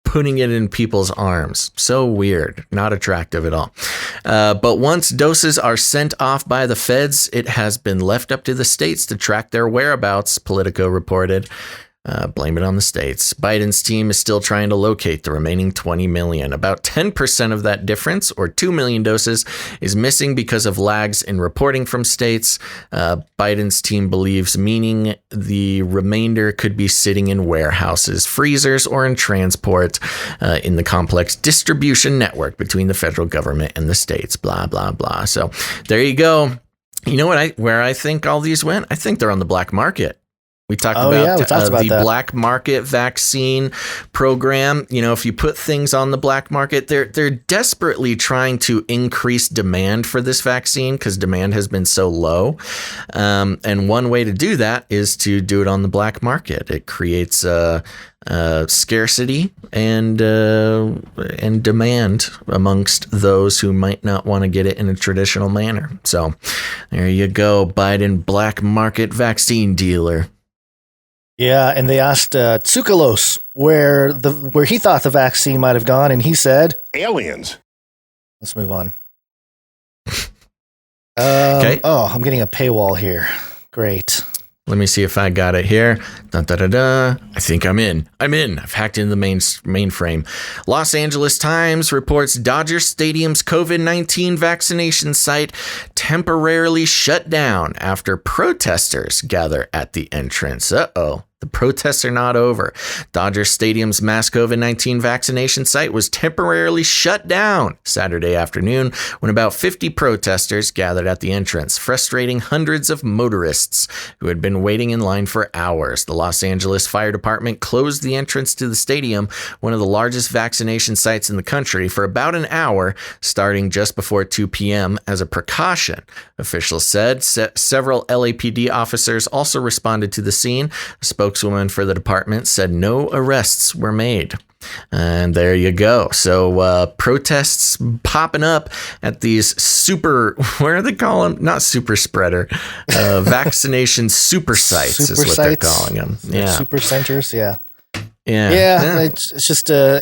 putting it in people's arms. So weird, not attractive at all. But once doses are sent off by the feds, it has been left up to the states to track their whereabouts, Politico reported. Blame it on the states. Biden's team is still trying to locate the remaining 20 million. About 10% of that difference, or 2 million doses, is missing because of lags in reporting from states. Biden's team believes, meaning the remainder could be sitting in warehouses, freezers, or in transport in the complex distribution network between the federal government and the states. Blah, blah, blah. So there you go. You know where I think all these went? I think they're on the black market. We talked about the black market vaccine program. You know, if you put things on the black market, they're desperately trying to increase demand for this vaccine because demand has been so low. And one way to do that is to do it on the black market. It creates scarcity and demand amongst those who might not want to get it in a traditional manner. So there you go, Biden black market vaccine dealer. Yeah, and they asked Tsoukalos where he thought the vaccine might have gone, and he said aliens. Let's move on. Okay. Oh, I'm getting a paywall here. Great. Let me see if I got it here. Dun, da, da, da. I think I'm in. I've hacked in the mainframe. Los Angeles Times reports Dodger Stadium's COVID-19 vaccination site temporarily shut down after protesters gather at the entrance. Uh-oh. The protests are not over. Dodger Stadium's mass COVID-19 vaccination site was temporarily shut down Saturday afternoon when about 50 protesters gathered at the entrance, frustrating hundreds of motorists who had been waiting in line for hours. The Los Angeles Fire Department closed the entrance to the stadium, one of the largest vaccination sites in the country, for about an hour, starting just before 2 p.m. as a precaution. Officials said several LAPD officers also responded to the scene. A spokeswoman for the department said no arrests were made. And there you go. So protests popping up at these what do they call them? Not super spreader, vaccination super sites super is what sites, they're calling them. Yeah. Super centers. Yeah. Yeah. It's just we're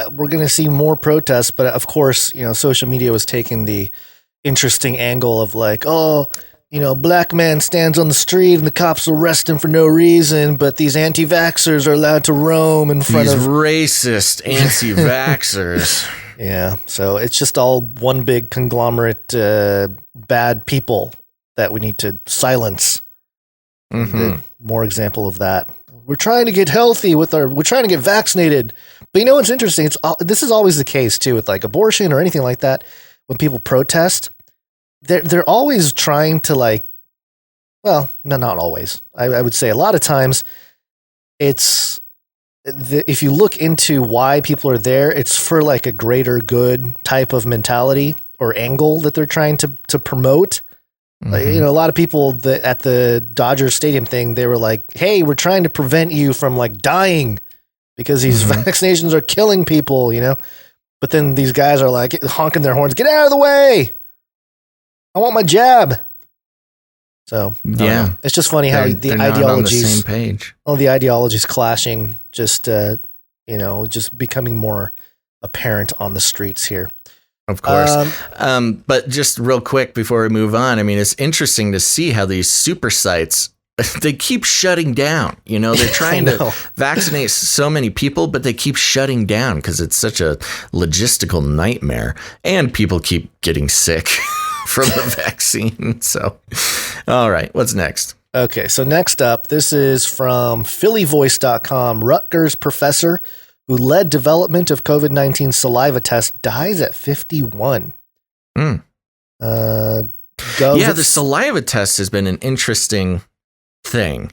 going to see more protests, but of course, social media was taking the interesting angle of like, black man stands on the street and the cops arrest him for no reason, but these anti-vaxxers are allowed to roam in front of racist anti-vaxxers. Yeah. So it's just all one big conglomerate, bad people that we need to silence. Mm-hmm. More example of that. We're trying to get healthy we're trying to get vaccinated. But what's interesting? This is always the case too with like abortion or anything like that. When people protest, they're always trying to not always. I would say a lot of times it's if you look into why people are there, it's for like a greater good type of mentality or angle that they're trying to promote. Mm-hmm. A lot of people at the Dodger Stadium thing, they were like, hey, we're trying to prevent you from like dying because these vaccinations are killing people, But then these guys are like honking their horns, get out of the way. I want my jab. So yeah, it's just funny how the ideologies not on the same page. All the ideologies clashing, just becoming more apparent on the streets here. Of course. But just real quick before we move on, I mean, it's interesting to see how these super sites, they keep shutting down. They're trying to vaccinate so many people, but they keep shutting down because it's such a logistical nightmare. And people keep getting sick from the vaccine. So, all right, what's next? Okay, so next up, this is from phillyvoice.com. Rutgers professor who led development of COVID-19 saliva test dies at 51. The saliva test has been an interesting thing.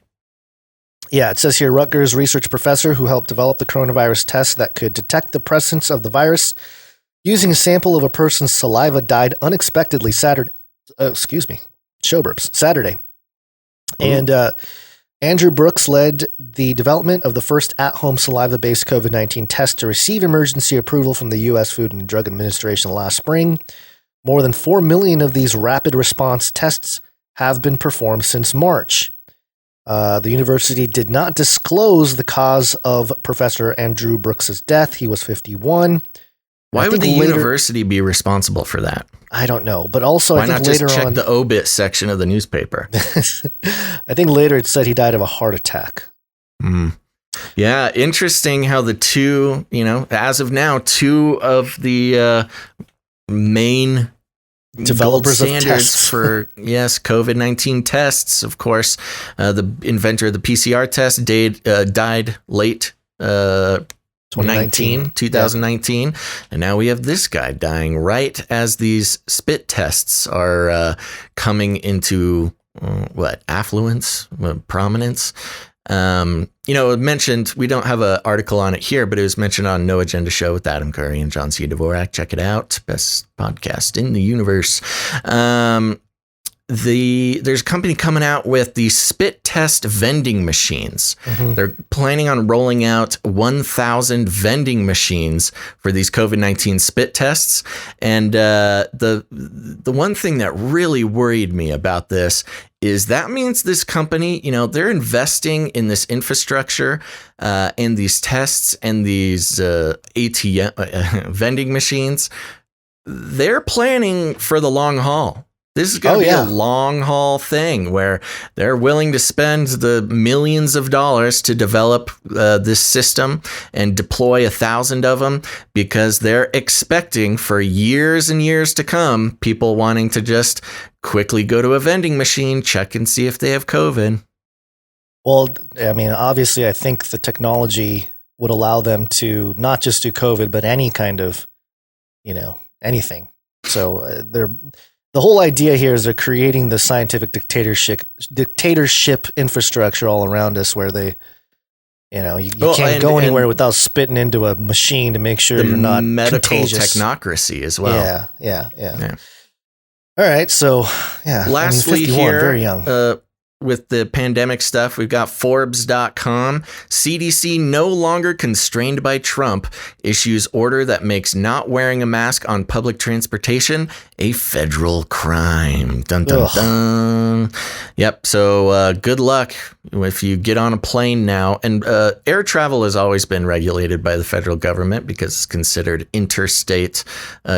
Yeah, it says here, Rutgers research professor who helped develop the coronavirus test that could detect the presence of the virus using a sample of a person's saliva died unexpectedly Saturday. Saturday. And Andrew Brooks led the development of the first at-home saliva-based COVID-19 test to receive emergency approval from the U.S. Food and Drug Administration last spring. More than 4 million of these rapid response tests have been performed since March. The university did not disclose the cause of Professor Andrew Brooks' death. He was 51. Why would the university be responsible for that? I don't know, but also I think later on... Why not just check the obit section of the newspaper? I think later it said he died of a heart attack. Yeah, interesting how the two, as of now, two of the main developers gold of standards tests for COVID-19 tests. Of course, the inventor of the PCR test died late 2019, yeah. And now we have this guy dying right as these spit tests are coming into affluence, prominence. It mentioned, we don't have an article on it here, but it was mentioned on No Agenda Show with Adam Curry and John C. Dvorak. Check it out. Best podcast in the universe. There's a company coming out with the spit test vending machines. They're planning on rolling out 1,000 vending machines for these COVID-19 spit tests. And the one thing that really worried me about this is that means this company, they're investing in this infrastructure, in these tests and these ATM vending machines. They're planning for the long haul. This is going to be a long haul thing where they're willing to spend the millions of dollars to develop this system and deploy 1,000 of them because they're expecting for years and years to come, people wanting to just quickly go to a vending machine, check and see if they have COVID. Well, I mean, obviously, I think the technology would allow them to not just do COVID, but any kind of, anything. So the whole idea here is they're creating the scientific dictatorship infrastructure all around us, where they, you can't go anywhere without spitting into a machine to make sure you're not medical contagious. technocracy as well. Yeah. All right, so yeah. Lastly, 51, here, very young. With the pandemic stuff, we've got Forbes.com. CDC no longer constrained by Trump issues order that makes not wearing a mask on public transportation a federal crime. Dun, dun, dun. Yep. So good luck if you get on a plane now. And air travel has always been regulated by the federal government because it's considered interstate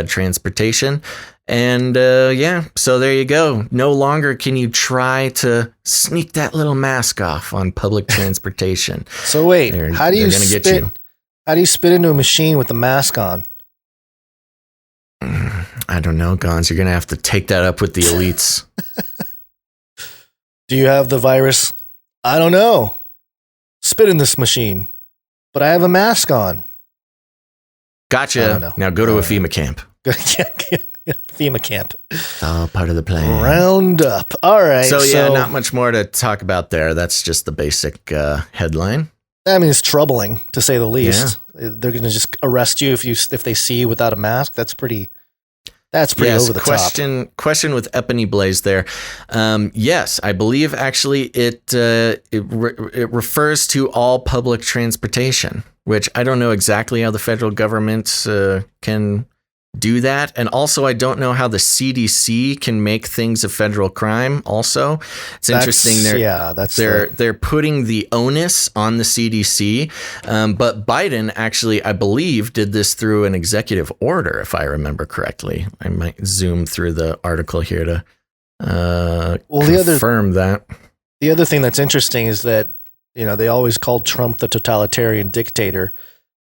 transportation. And so there you go. No longer can you try to sneak that little mask off on public transportation. So wait, how do you spit into a machine with the mask on? I don't know, Gons. You're gonna have to take that up with the elites. Do you have the virus? I don't know. Spit in this machine, but I have a mask on. Gotcha. Now go to a FEMA camp. FEMA camp. All part of the plan. Round up. All right. So not much more to talk about there. That's just the basic headline. I mean, it's troubling to say the least. Yeah. They're going to just arrest you if they see you without a mask. That's pretty over the top. Question with Epony Blaze there. Yes, I believe actually it refers to all public transportation, which I don't know exactly how the federal government can do that. And also, I don't know how the CDC can make things a federal crime. Also, it's interesting. They're putting the onus on the CDC. But Biden actually, I believe, did this through an executive order, if I remember correctly. I might zoom through the article here to confirm that. The other thing that's interesting is that, they always called Trump the totalitarian dictator,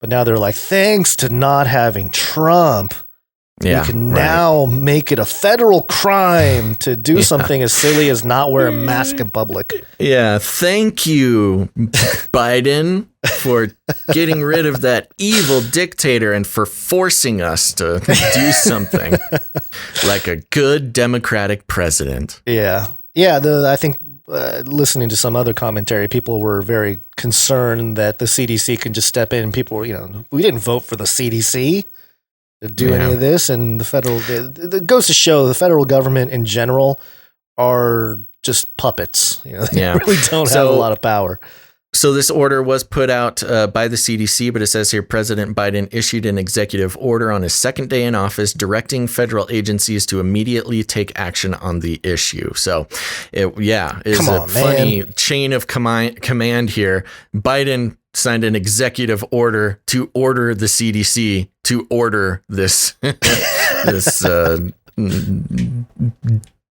but now they're like, thanks to not having Trump, we can now make it a federal crime to do something as silly as not wear a mask in public. Yeah. Thank you, Biden, for getting rid of that evil dictator and for forcing us to do something like a good Democratic president. Yeah. Yeah. I think listening to some other commentary, people were very concerned that the CDC can just step in. People were, we didn't vote for the CDC to do any of this, and the federal, it goes to show the federal government in general are just puppets. They really don't have a lot of power. So this order was put out by the CDC, but it says here President Biden issued an executive order on his second day in office directing federal agencies to immediately take action on the issue. So it's a funny chain of command here. Biden signed an executive order to order the CDC to order this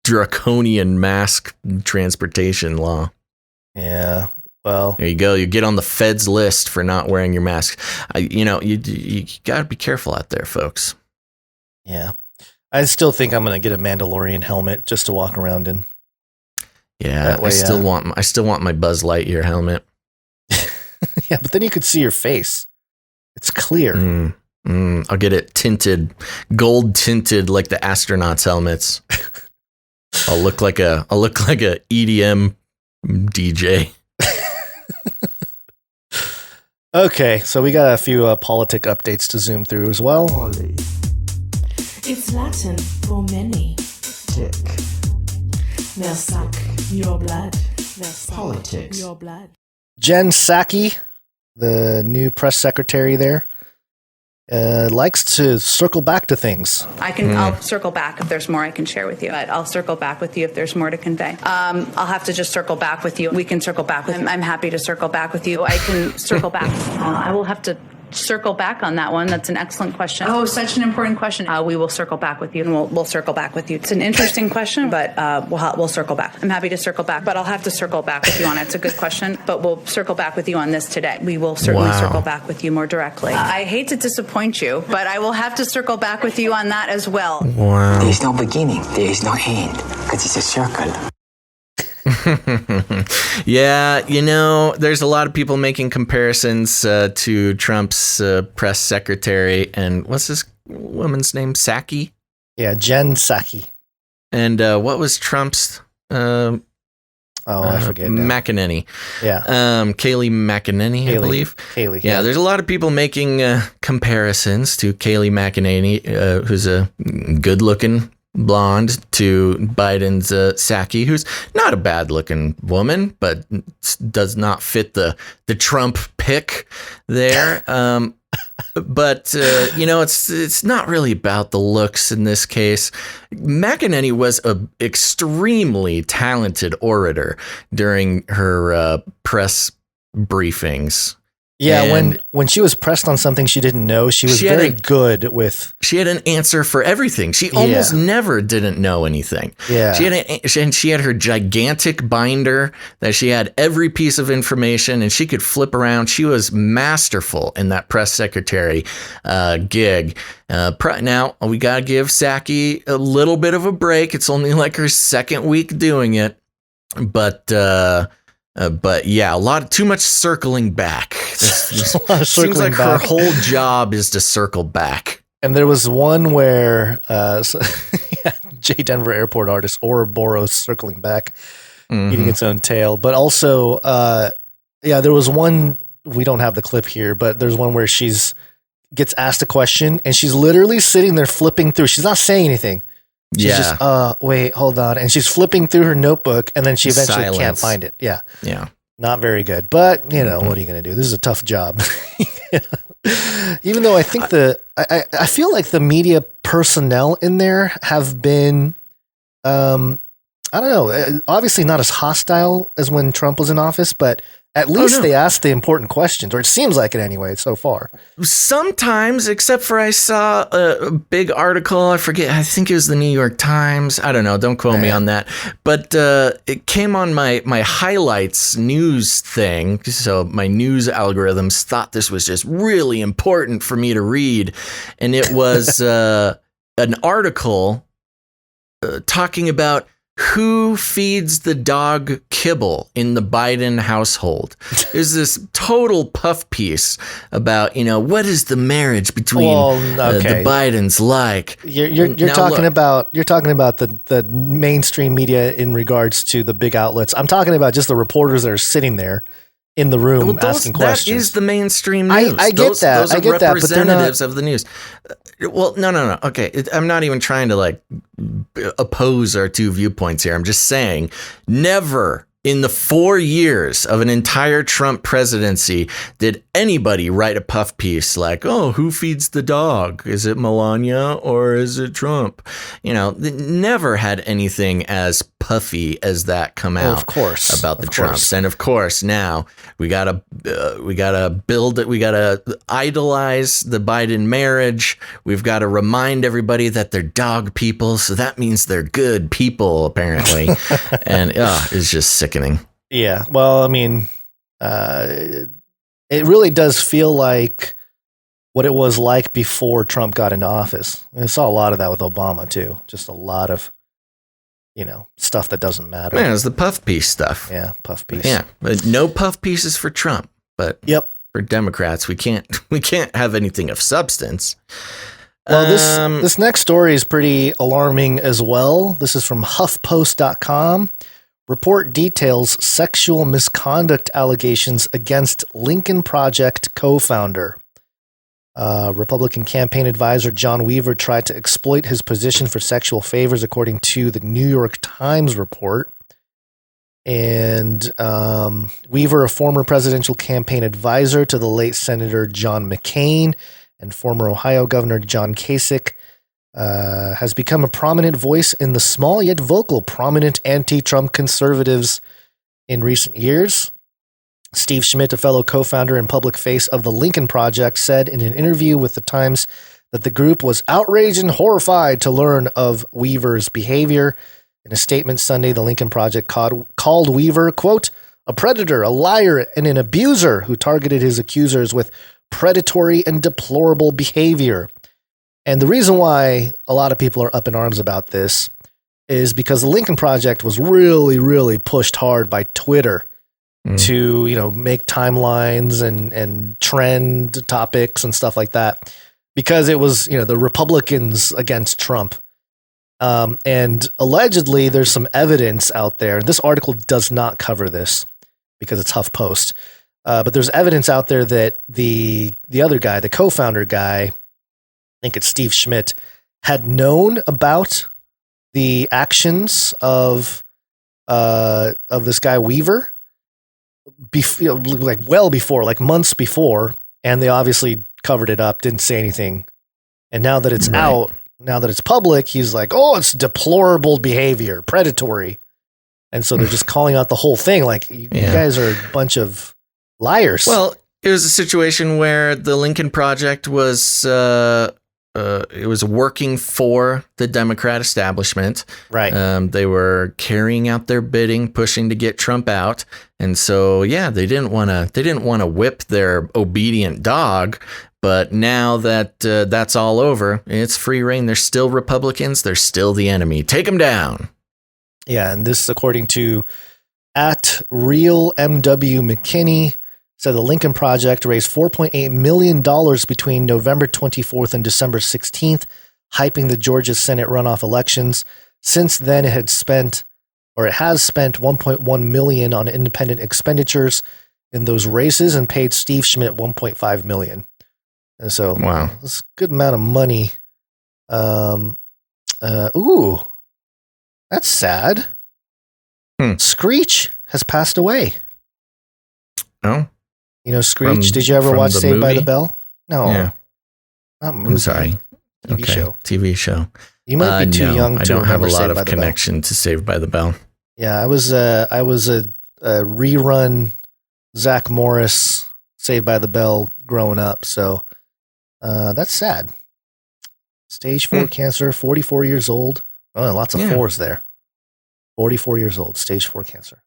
draconian mask transportation law. Yeah. Well, there you go. You get on the Fed's list for not wearing your mask. You got to be careful out there, folks. Yeah. I still think I'm going to get a Mandalorian helmet just to walk around in. Yeah, I still want my Buzz Lightyear helmet. Yeah, but then you could see your face. It's clear. I'll get it tinted, gold tinted like the astronauts' helmets. I'll look like a EDM DJ. Okay, so we got a few politic updates to zoom through as well. It's Latin for many. Tick. They'll suck your blood. Politics. Your blood. Jen Psaki, the new press secretary there, likes to circle back to things. I'll circle back if there's more I can share with you. But I'll circle back with you if there's more to convey. I'll have to just circle back with you. We can circle back with you. I'm happy to circle back with you. I can circle back. I will have to circle back on that one. That's an excellent question. Oh, such an important question. We will circle back with you, and we'll circle back with you. It's an interesting question, but we'll circle back. I'm happy to circle back, but I'll have to circle back with you on it. It's a good question, but we'll circle back with you on this today. We will certainly circle back with you more directly. I hate to disappoint you, but I will have to circle back with you on that as well. Wow. There is no beginning. There is no end, because it's a circle. Yeah, you know, there's a lot of people making comparisons to Trump's press secretary, and what's this woman's name? Psaki? Yeah, Jen Psaki. And what was Trump's? I forget now. McEnany. Yeah. Kayleigh McEnany, I believe. Kayleigh. Yeah, there's a lot of people making comparisons to Kayleigh McEnany, who's a good-looking blonde, to Biden's Psaki, who's not a bad-looking woman, but does not fit the Trump pick there. But you know, it's not really about the looks in this case. McEnany was an extremely talented orator during her press briefings. Yeah, And when she was pressed on something she didn't know, she was very good with. She had an answer for everything. She almost never didn't know anything. Yeah, she had her gigantic binder that she had every piece of information, and she could flip around. She was masterful in that press secretary gig. Now we gotta give Psaki a little bit of a break. It's only like her second week doing it, but yeah, too much circling back. Seems like her whole job is to circle back. And there was one where J. Denver Airport artist Ouroboros circling back, eating its own tail. But also, there was one, we don't have the clip here, but there's one where gets asked a question and she's literally sitting there flipping through. She's not saying anything. She's just, wait, hold on. And she's flipping through her notebook and then she eventually can't find it. Yeah. Yeah. Not very good. But, you know, what are you going to do? This is a tough job. Even though I think I feel like the media personnel in there have been, I don't know, obviously not as hostile as when Trump was in office, but at least they asked the important questions, or it seems like it anyway so far. Sometimes, except for I saw a big article, I forget, I think it was the New York Times. I don't know, don't quote me on that. But it came on my highlights news thing, so my news algorithms thought this was just really important for me to read. And it was an article talking about who feeds the dog kibble in the Biden household. There's this total puff piece about, you know, what is the marriage between the Bidens like? You're talking about the mainstream media in regards to the big outlets. I'm talking about just the reporters that are sitting there in the room asking questions. That is the mainstream news. I get that. Those are representatives of the news. Well, no. Okay, I'm not even trying to like oppose our two viewpoints here. I'm just saying, never in the 4 years of an entire Trump presidency did anybody write a puff piece like, oh, who feeds the dog? Is it Melania or is it Trump? You know, never had anything as puffy as that come out. Of course, about the Trumps. And of course, now we gotta build it. We gotta idolize the Biden marriage. We've got to remind everybody that they're dog people. So that means they're good people, apparently. And it's just sickening. Yeah. Well, I mean, it really does feel like what it was like before Trump got into office. I saw a lot of that with Obama too. Just a lot of, you know, stuff that doesn't matter. Yeah, it was the puff piece stuff. Yeah, puff piece. Yeah, but no puff pieces for Trump. But for Democrats, we can't have anything of substance. Well, this next story is pretty alarming as well. This is from HuffPost.com. Report details sexual misconduct allegations against Lincoln Project co-founder. Republican campaign advisor John Weaver tried to exploit his position for sexual favors, according to the New York Times report. And Weaver, a former presidential campaign advisor to the late Senator John McCain and former Ohio Governor John Kasich, has become a prominent voice in the small yet vocal prominent anti-Trump conservatives in recent years. Steve Schmidt, a fellow co-founder and public face of the Lincoln Project, said in an interview with the Times that the group was outraged and horrified to learn of Weaver's behavior. In a statement Sunday, the Lincoln Project called Weaver, quote, a predator, a liar, and an abuser who targeted his accusers with predatory and deplorable behavior. And the reason why a lot of people are up in arms about this is because the Lincoln Project was really, really pushed hard by Twitter to, make timelines and trend topics and stuff like that, because it was, the Republicans against Trump. And allegedly there's some evidence out there. This article does not cover this because it's HuffPost. But there's evidence out there that the other guy, the co-founder guy, I think it's Steve Schmidt, had known about the actions of this guy Weaver, well before, like months before, and they obviously covered it up, didn't say anything. And now that it's out, now that it's public, he's like, oh, it's deplorable behavior, predatory. And so they're just calling out the whole thing. Like, you guys are a bunch of liars. Well, it was a situation where the Lincoln Project was it was working for the Democrat establishment. Right. They were carrying out their bidding, pushing to get Trump out. And so, they didn't want to whip their obedient dog. But now that that's all over, it's free reign. They're still Republicans. They're still the enemy. Take them down. Yeah. And this, according to @RealMW McKinney, said the Lincoln Project raised $4.8 million between November 24th and December 16th, hyping the Georgia Senate runoff elections. Since then, it has spent $1.1 million on independent expenditures in those races and paid Steve Schmidt $1.5 million. And so, that's a good amount of money. That's sad. Screech has passed away. Oh. Screech, did you ever watch Saved by the Bell? No. Yeah. Not movie. I'm sorry. TV show. You might be too young to I don't have a lot Saved by of the connection to Saved by the Bell. Yeah, I was a rerun Zach Morris Saved by the Bell growing up, so that's sad. Stage 4 cancer, 44 years old. Oh, lots of fours there. 44 years old, stage 4 cancer.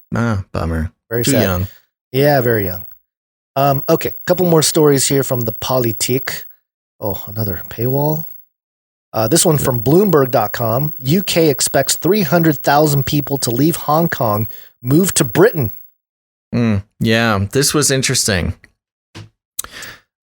Bummer. Very too sad. young. Yeah, very young. Okay, a couple more stories here from the Politique. Oh, another paywall. This one from Bloomberg.com. UK expects 300,000 people to leave Hong Kong, move to Britain. Yeah, this was interesting.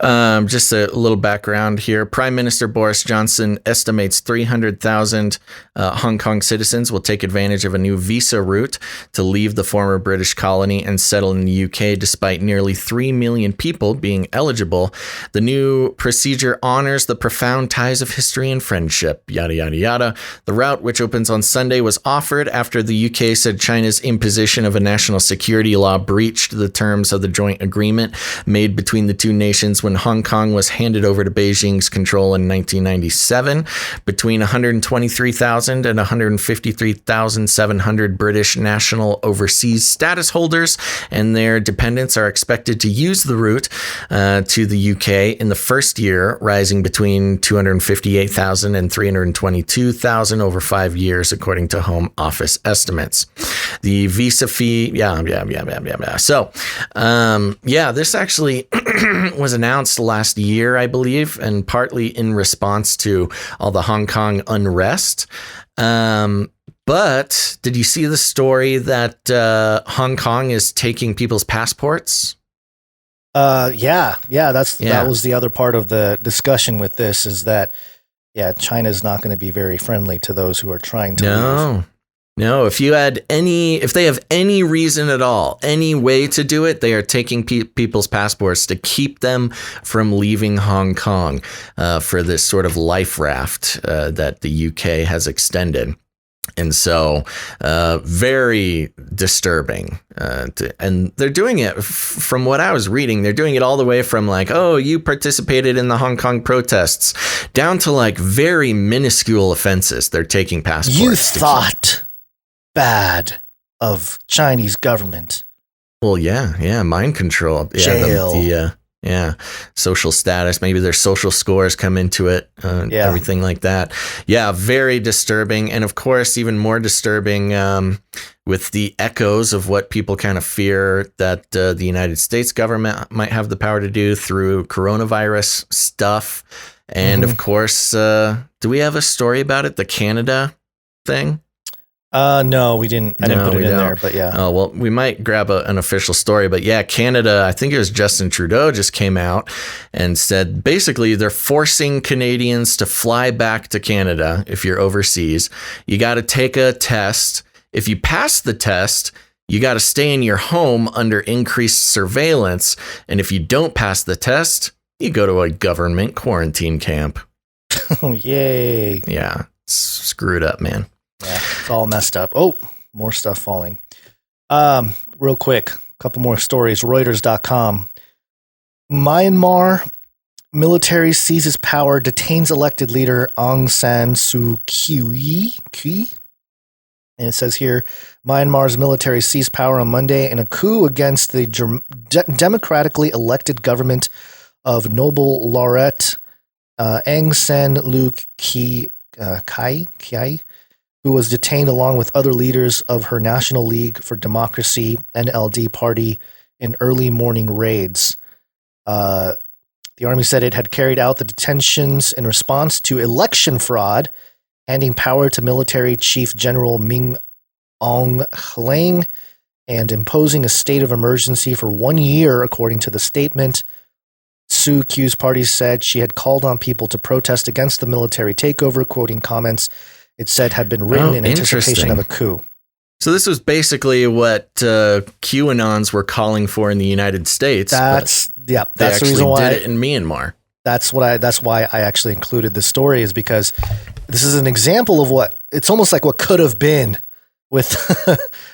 Just a little background here. Prime Minister Boris Johnson estimates 300,000 Hong Kong citizens will take advantage of a new visa route to leave the former British colony and settle in the UK, despite nearly 3 million people being eligible. The new procedure honors the profound ties of history and friendship, yada, yada, yada. The route, which opens on Sunday, was offered after the UK said China's imposition of a national security law breached the terms of the joint agreement made between the two nations when Hong Kong was handed over to Beijing's control in 1997. Between 123,000 and 153,700 British national overseas status holders and their dependents are expected to use the route to the UK in the first year, rising between 258,000 and 322,000 over 5 years, according to Home Office estimates. The visa fee, So, this actually was announced last year, I believe, and partly in response to all the Hong Kong unrest. But did you see the story that Hong Kong is taking people's passports? That was the other part of the discussion with this, is that China's not going to be very friendly to those who are trying to leave. No, if they have any reason at all, any way to do it, they are taking people's passports to keep them from leaving Hong Kong for this sort of life raft that the UK has extended. And so very disturbing. And they're doing it, from what I was reading, they're doing it all the way from like, oh, you participated in the Hong Kong protests, down to like very minuscule offenses. They're taking passports. You thought bad of Chinese government. Well, mind control. Jail. Social status. Maybe their social scores come into it. Everything like that. Yeah, very disturbing. And of course, even more disturbing with the echoes of what people kind of fear that the United States government might have the power to do through coronavirus stuff. And of course, do we have a story about it? The Canada thing? No, we didn't. I didn't put it in there, but yeah. Oh, well, we might grab an official story, but yeah, Canada, I think it was Justin Trudeau just came out and said basically they're forcing Canadians to fly back to Canada if you're overseas. You got to take a test. If you pass the test, you got to stay in your home under increased surveillance. And if you don't pass the test, you go to a government quarantine camp. Oh, yay. Yeah, screwed up, man. Yeah, it's all messed up. Oh, more stuff falling. Real quick, a couple more stories. Reuters.com. Myanmar military seizes power, detains elected leader Aung San Suu Kyi. And it says here, Myanmar's military seized power on Monday in a coup against the democratically elected government of Nobel laureate Aung San Suu Kyi, who was detained along with other leaders of her National League for Democracy (NLD) party in early morning raids. The army said it had carried out the detentions in response to election fraud, handing power to military chief general Min Aung Hlaing and imposing a state of emergency for 1 year, according to the statement. Suu Kyi's party said she had called on people to protest against the military takeover, quoting comments it said had been written in anticipation of a coup. So this was basically what QAnons were calling for in the United States. That's the reason why did it in Myanmar. That's why I actually included this story, is because this is an example of what it's almost like what could have been with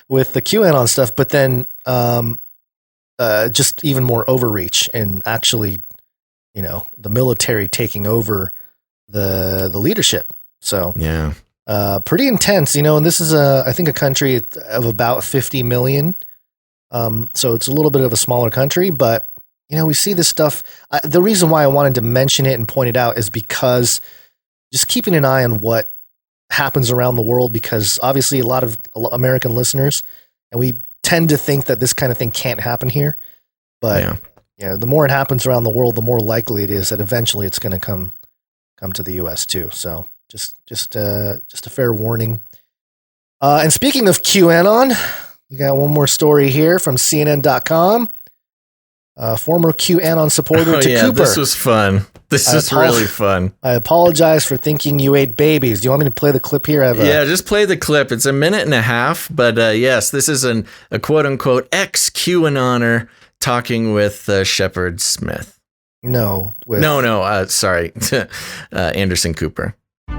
with the QAnon stuff, but then just even more overreach and actually, the military taking over the leadership. So yeah. Pretty intense, and this is I think a country of about 50 million. So it's a little bit of a smaller country, but we see this stuff. The reason why I wanted to mention it and point it out is because just keeping an eye on what happens around the world, because obviously a lot of American listeners, and we tend to think that this kind of thing can't happen here, but the more it happens around the world, the more likely it is that eventually it's going to come to the US too. So just a fair warning. And speaking of QAnon, we got one more story here from CNN.com. Former QAnon supporter to Cooper. This was fun. This is really fun. I apologize for thinking you ate babies. Do you want me to play the clip here? Just play the clip. It's a minute and a half, but yes, this is a quote unquote ex QAnoner talking with Shepard Smith. Sorry, Anderson Cooper.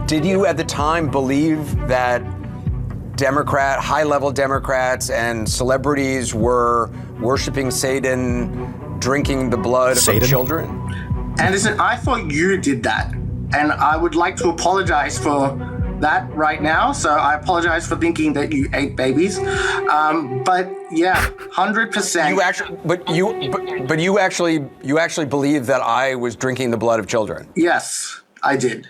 Did you at the time believe that high-level Democrats and celebrities were worshiping Satan, drinking the blood of children? Anderson, I thought you did that. And I would like to apologize for that right now. So I apologize for thinking that you ate babies. But yeah, 100%. You actually believe that I was drinking the blood of children? Yes, I did.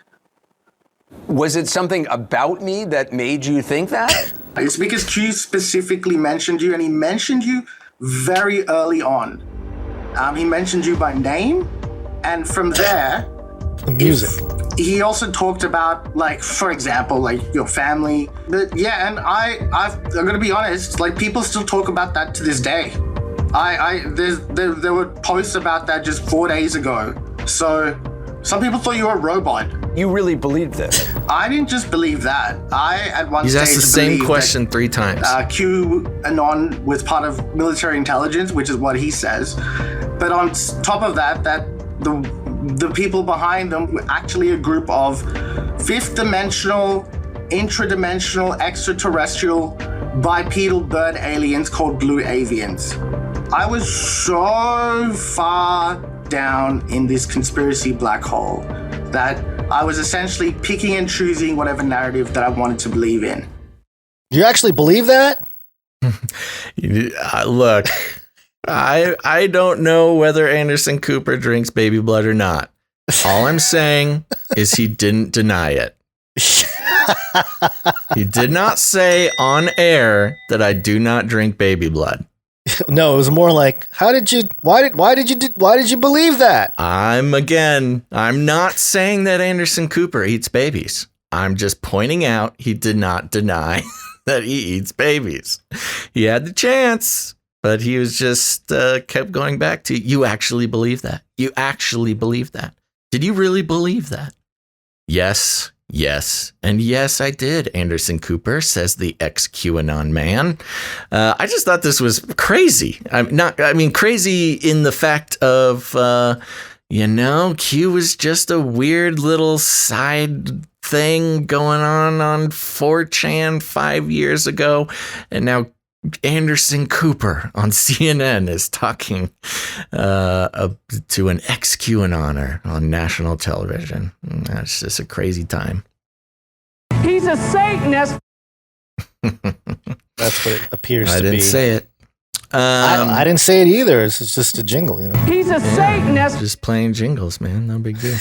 Was it something about me that made you think that? It's because Q specifically mentioned you, and he mentioned you very early on. He mentioned you by name, and from there, the music. He also talked about, for example, your family. But yeah, and I'm gonna be honest, people still talk about that to this day. There were posts about that just 4 days ago. So some people thought you were a robot. You really believed this? I didn't just believe that. I, at one He's stage, asked the same question 3 times. QAnon was part of military intelligence, which is what he says. But on top of that the people behind them were actually a group of fifth dimensional, intradimensional, extraterrestrial, bipedal bird aliens called blue avians. I was so far down in this conspiracy black hole that I was essentially picking and choosing whatever narrative that I wanted to believe in. You actually believe that? Look, I don't know whether Anderson Cooper drinks baby blood or not. All I'm saying is he didn't deny it. He did not say on air that I do not drink baby blood. No, it was more like, why did you believe that? I'm not saying that Anderson Cooper eats babies. I'm just pointing out he did not deny that he eats babies. He had the chance, but he was just kept going back to, you actually believe that? You actually believe that? Did you really believe that? Yes, and yes, I did, Anderson Cooper, says the ex-QAnon man. I just thought this was crazy. Crazy in the fact of, Q was just a weird little side thing going on 4chan 5 years ago, and now Anderson Cooper on CNN is talking to an ex-QAnoner on national television. That's just a crazy time. He's a Satanist. That's what it appears to be. I didn't say it. I didn't say it either. It's just a jingle, He's a Satanist. Just playing jingles, man. No big deal.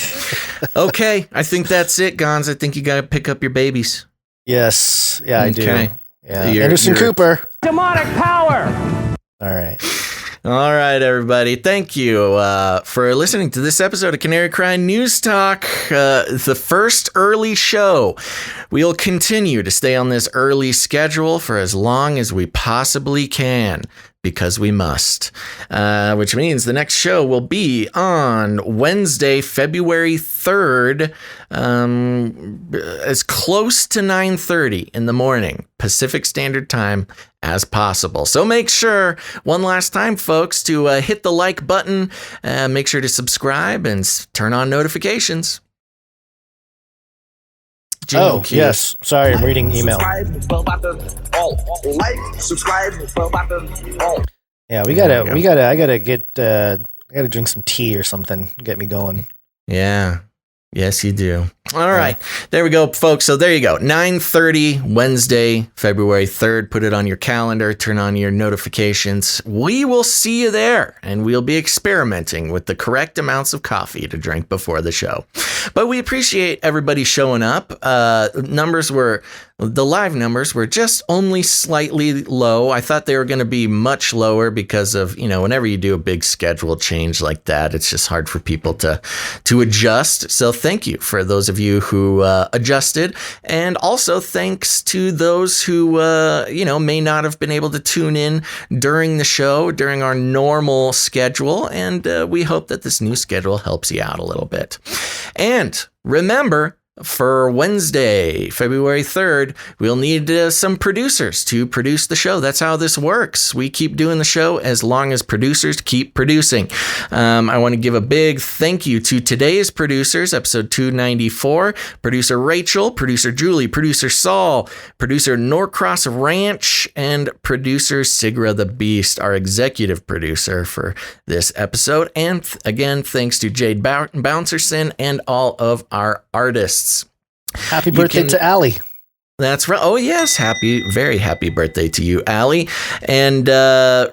Okay, I think that's it, Gons. I think you got to pick up your babies. Yes. Yeah, I do. Okay. Yeah. Anderson Cooper. Demonic power. All right. All right, everybody. Thank you for listening to this episode of Canary Cry News Talk, the first early show. We'll continue to stay on this early schedule for as long as we possibly can, because we must, which means the next show will be on Wednesday, February 3rd, as close to 9:30 in the morning, Pacific Standard Time as possible. So make sure, one last time, folks, to hit the like button, make sure to subscribe and turn on notifications. Jingle cue. Yes. Sorry, I'm reading email. Yeah, I gotta drink some tea or something. Get me going. Yeah. Yes, you do. All right. There we go, folks. So there you go. 9:30 Wednesday, February 3rd. Put it on your calendar. Turn on your notifications. We will see you there, and we'll be experimenting with the correct amounts of coffee to drink before the show. But we appreciate everybody showing up. The live numbers were just only slightly low. I thought they were going to be much lower because of, whenever you do a big schedule change like that, it's just hard for people to adjust. So thank you for those of you who adjusted. And also thanks to those who, may not have been able to tune in during the show, during our normal schedule. And we hope that this new schedule helps you out a little bit. And remember, for Wednesday, February 3rd, we'll need some producers to produce the show. That's how this works. We keep doing the show as long as producers keep producing. I want to give a big thank you to today's producers, episode 294, producer Rachel, producer Julie, producer Saul, producer Norcross Ranch, and producer Sigra the Beast, our executive producer for this episode. And again, thanks to Jade Bouncerson and all of our artists. Happy birthday to Allie. That's right. Oh, yes. Very happy birthday to you, Allie. And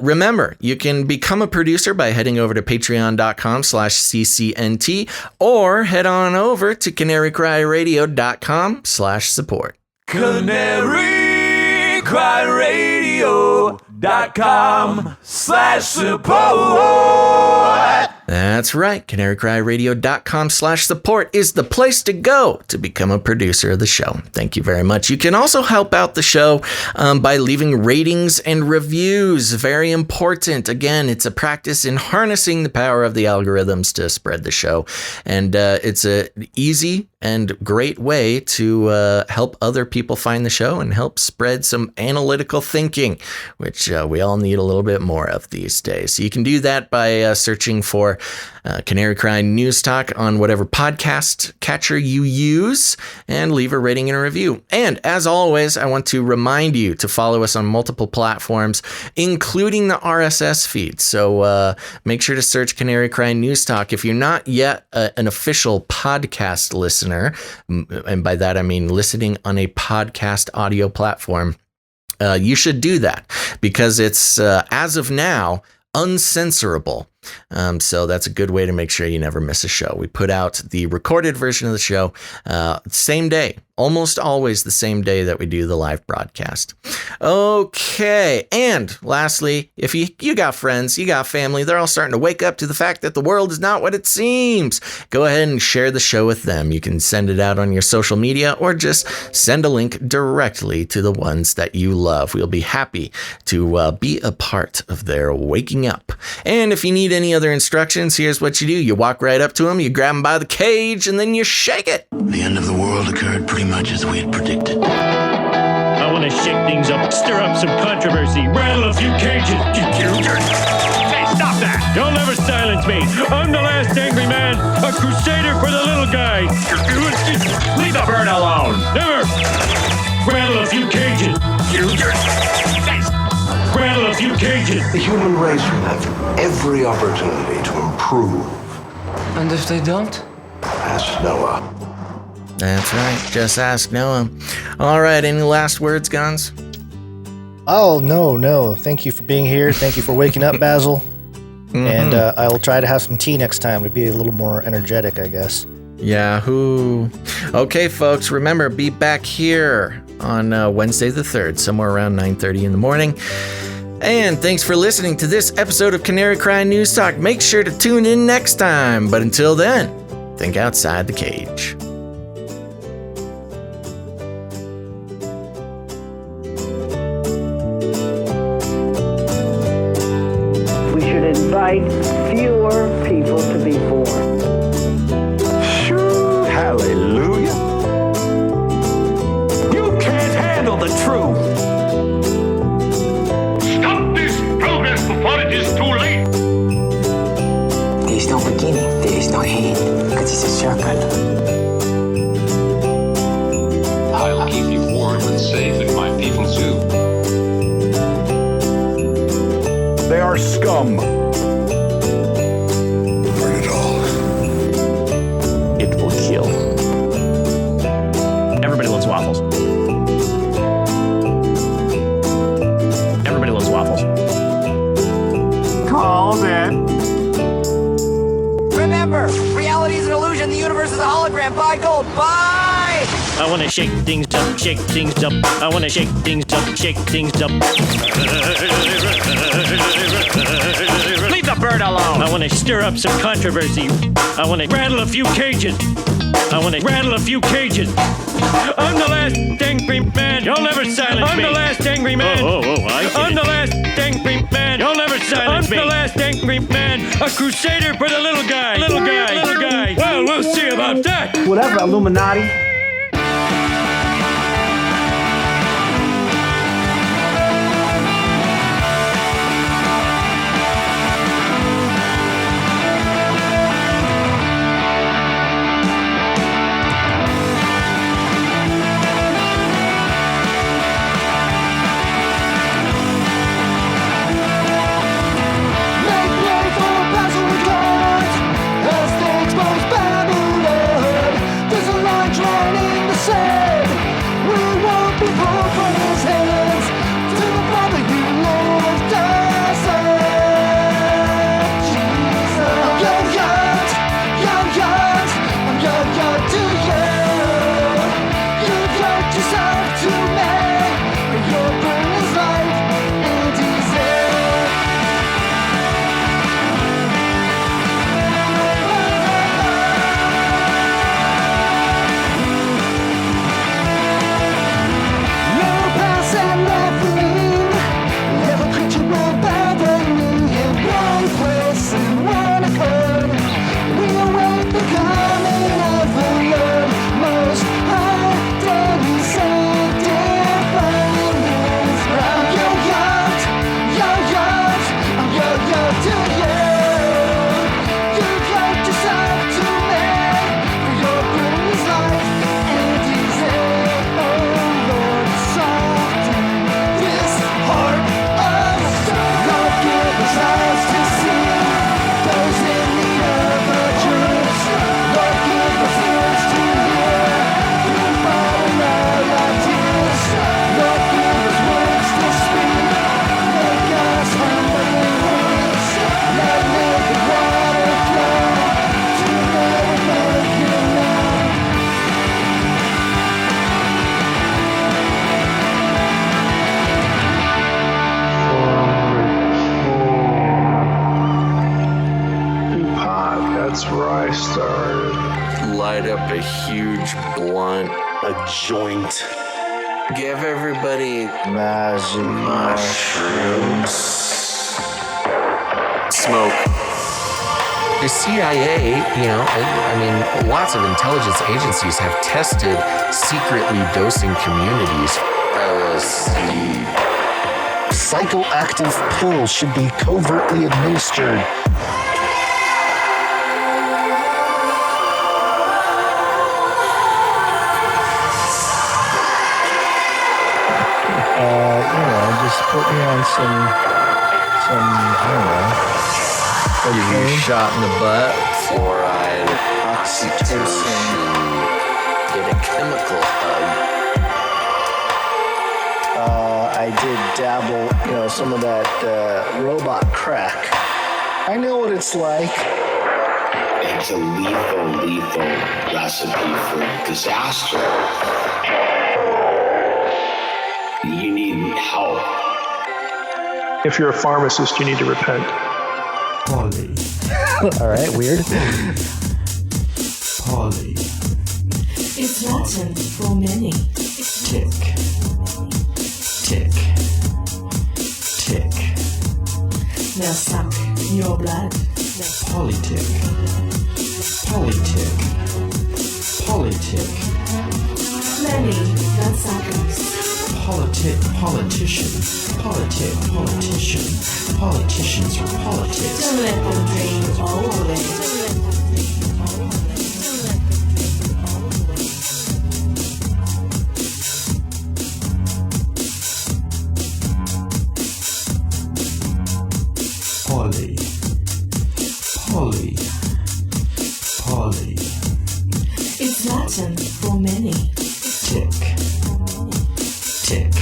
remember, you can become a producer by heading over to patreon.com/CCNT or head on over to canarycryradio.com/support. canarycryradio.com/support. That's right. canarycryradio.com/support is the place to go to become a producer of the show. Thank you very much. You can also help out the show by leaving ratings and reviews. Very important. Again, it's a practice in harnessing the power of the algorithms to spread the show. And it's an easy and great way to help other people find the show and help spread some analytical thinking, which we all need a little bit more of these days. So you can do that by searching for Canary Cry News Talk on whatever podcast catcher you use and leave a rating and a review. And as always, I want to remind you to follow us on multiple platforms, including the RSS feed. So make sure to search Canary Cry News Talk. If you're not yet an official podcast listener, and by that I mean listening on a podcast audio platform, you should do that because it's, as of now, uncensorable. So that's a good way to make sure you never miss a show. We put out the recorded version of the show same day almost always the same day that we do the live broadcast. Okay, and lastly, if you got friends, you got family, they're all starting to wake up to the fact that the world is not what it seems. Go ahead and share the show with them. You can send it out on your social media or just send a link directly to the ones that you love. We'll be happy to be a part of their waking up. And if you need any other instructions, here's what you do. You walk right up to them, you grab them by the cage, and then you shake it. The end of the world occurred pretty much as we had predicted. I want to shake things up, stir up some controversy, rattle a few cages. Hey, stop that! You'll never silence me. I'm the last angry man, a crusader for the little guy. Leave the bird alone. Never. Rattle a few cages. Rattle a few cages. The human race will have every opportunity to improve. And if they don't? Ask Noah. That's right. Just ask Noah. All right. Any last words, Guns? Oh, no. Thank you for being here. Thank you for waking up, Basil. Mm-hmm. And I will try to have some tea next time to be a little more energetic, I guess. Yahoo. Okay, folks. Remember, be back here on Wednesday the 3rd, somewhere around 9:30 in the morning. And thanks for listening to this episode of Canary Cry News Talk. Make sure to tune in next time. But until then, think outside the cage. We should invite fewer people to be born. Hallelujah. You can't handle the truth. Stop this progress before it is too late. There is no beginning, there is no end, because it's a circle. I'll keep you warm and safe and my people too. They are scum. Burn it all. It will kill. Everybody loves waffles. Everybody loves waffles. Called it. Remember, reality is an illusion. The universe is a hologram. Buy gold. Buy! I want to shake things up, shake things up. I want to shake things up, shake things up. Leave the bird alone. I want to stir up some controversy. I want to rattle a few cages. I want to rattle a few cages. I'm the last angry man. You'll never silence me. I'm the last angry man. I'm the last angry man. You'll never silence me. I'm the last angry man. A crusader for the little guy. Little guy. Well, we'll see about that. Whatever, Illuminati. As they expose Babylon, there's a line drawn Light up a huge blunt. A joint. Give everybody magic mushrooms. Smoke. The CIA, I mean, lots of intelligence agencies have tested secretly dosing communities. LSD. Psychoactive pills should be covertly administered. Just put me on some, I don't know. You shot in the butt, fluoride, oxytocin. Get a chemical hug. I did dabble, some of that robot crack. I know what it's like. It's a lethal recipe for disaster. You need help. If you're a pharmacist, you need to repent. Polly. All right, weird. Polly. It's Latin for many. Tick. Tick. Tick. Now suck your blood. Politic. Politic. Politic. Many bloodsuckers. Politician. Politicians are politics. Don't let them drain you all away. Polly. It's Latin for many. Tick. Tick.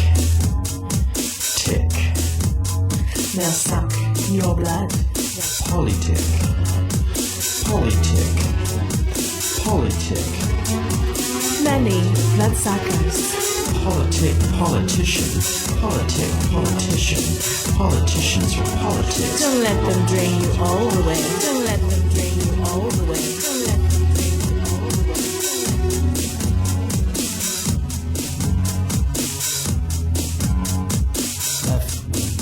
Tick. Now suck your blood. Politic. Many bloodsuckers. Politicians are politics. Don't let them drain you all the way. Don't let them drain you all the way. Don't let them drain you all the way. Left wing,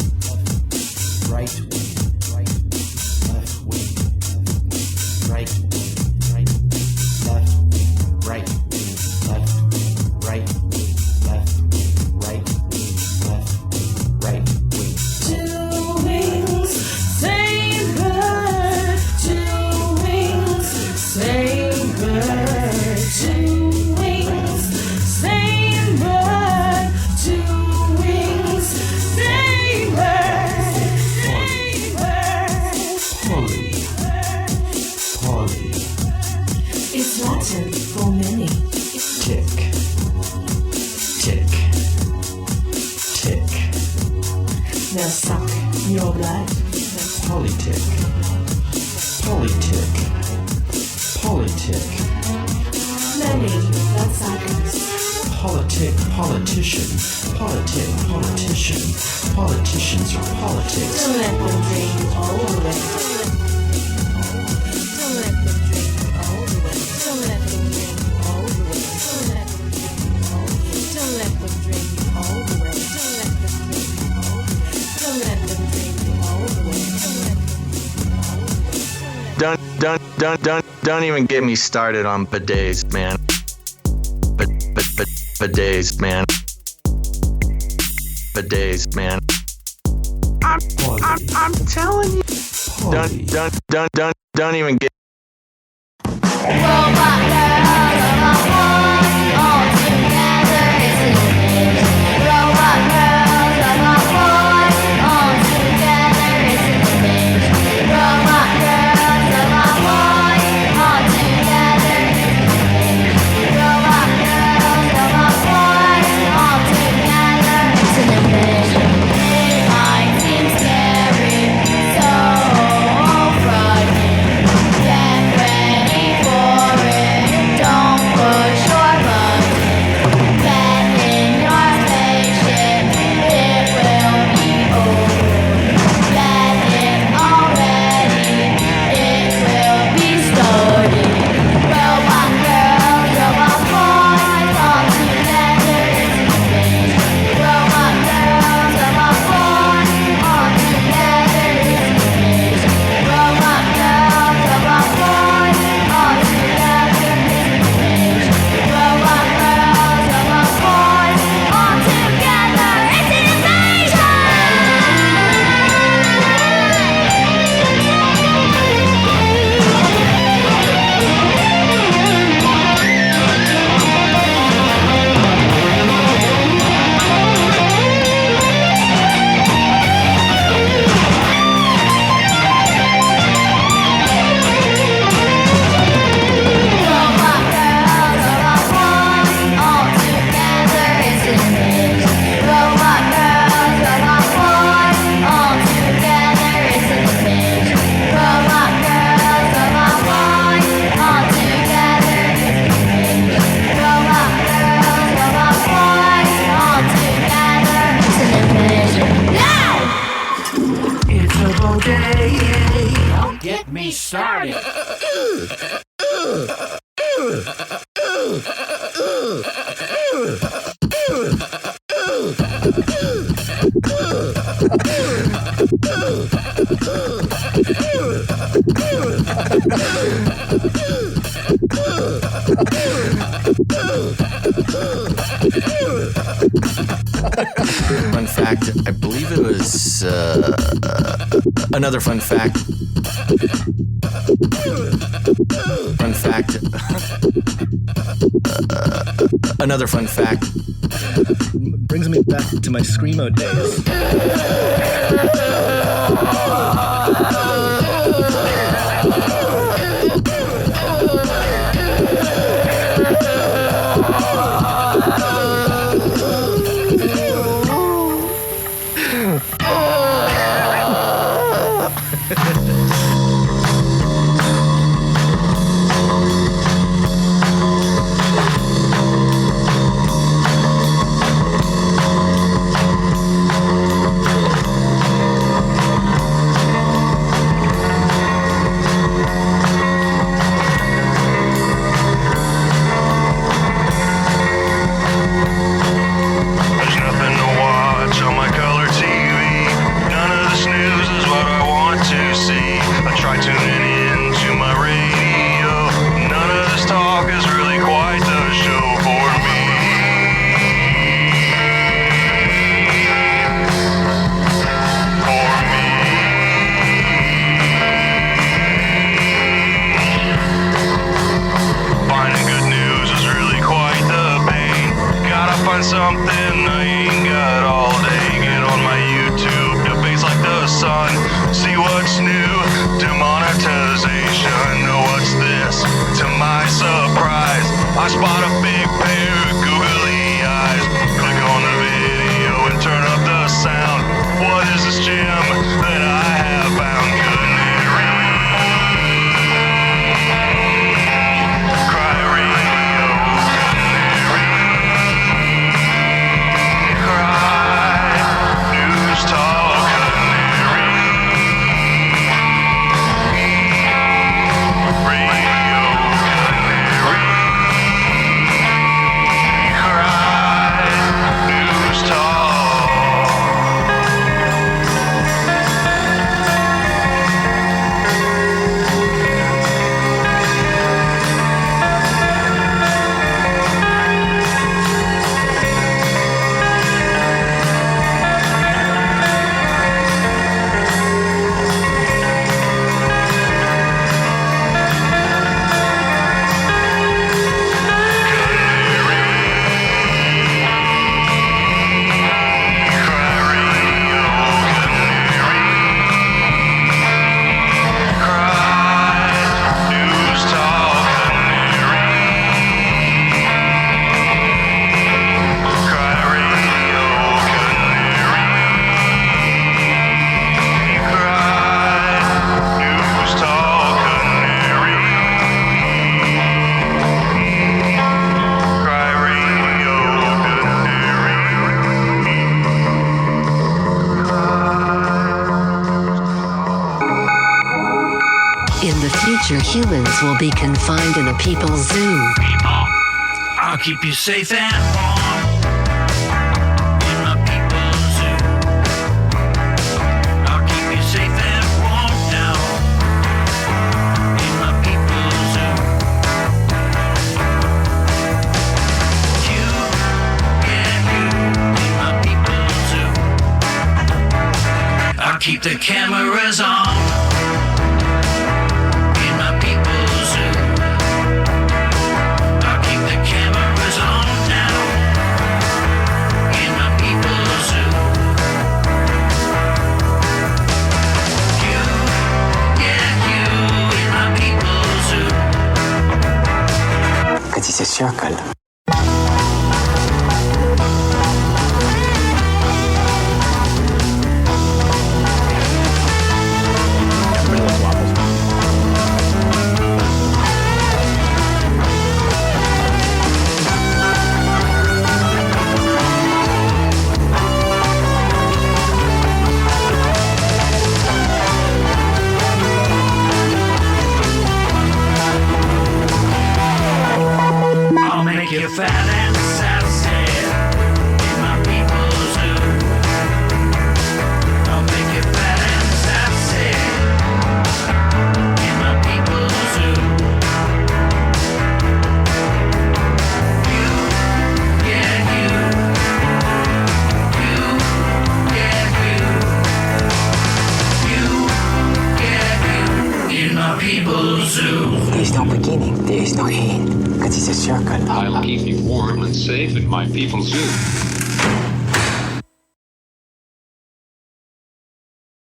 right wing, left wing, right wing, left wing, right wing, left wing, right wing, left wing, right wing, left wing, right wing. Two wings, same bird. Two wings, same bird. Two wings, same bird. Two wings, same bird. Same bird. Polly. It's Latin for many. Tick. Tick. Tick. Now suck your blood. Politic. Many bloodsuckers. Politicians are politics. Don't let them drain you all the way. Don't let them drain you all the way. Don't let them drain you all the way. Don't let them drain you all the way. Don't let them drain you all the way. Don't even get me started on bidets, man. Bidets, man. Bidets, man. I'm telling you. Don't even get. Robot girls are my boys, all together it's an image. Robot girls are my boys, all together it's an image. Robot girls are my boys, all together it's an image. Robot girls are my boys, all together it's an image. It might seem scary, so frightening. Get ready for it. Fun fact, I believe it was another fun fact. Fun fact. Another fun fact. Brings me back to my Screamo days. There's nothing to watch on my color TV. None of this news is what I want to see. I try tuning in to my radio. None of this talk is really quite the show for me. For me. Finding good news is really quite the pain. Gotta find something I ain't got all day. Get on my YouTube, debates like the sun. See what's new, demonetization. Know what's this? To my surprise, I spot a big pair of googly eyes. Click on the video and turn up the sound. What is this gem that I have found? Couldn't it cry radio? News talk canary. Radio canary. Cry. News talk. In the future, humans will be confined in a people's zoo. I'll keep you safe and warm in my people's zoo. I'll keep you safe and warm now in my people's zoo. You and you in my people's zoo. I'll keep the cameras on in my people's zoo. I'll keep the cameras on now in my people's zoo. You, yeah, you in my people's zoo. Cause it's a circle. you fat and sassy in my people's zoo. I'll make you fat and sassy in my people's zoo. You, yeah, you, yeah, you, in my people's zoo. There is no beginning, there is no end, because it's a circle. I'll keep you warm and safe in my people's zoo.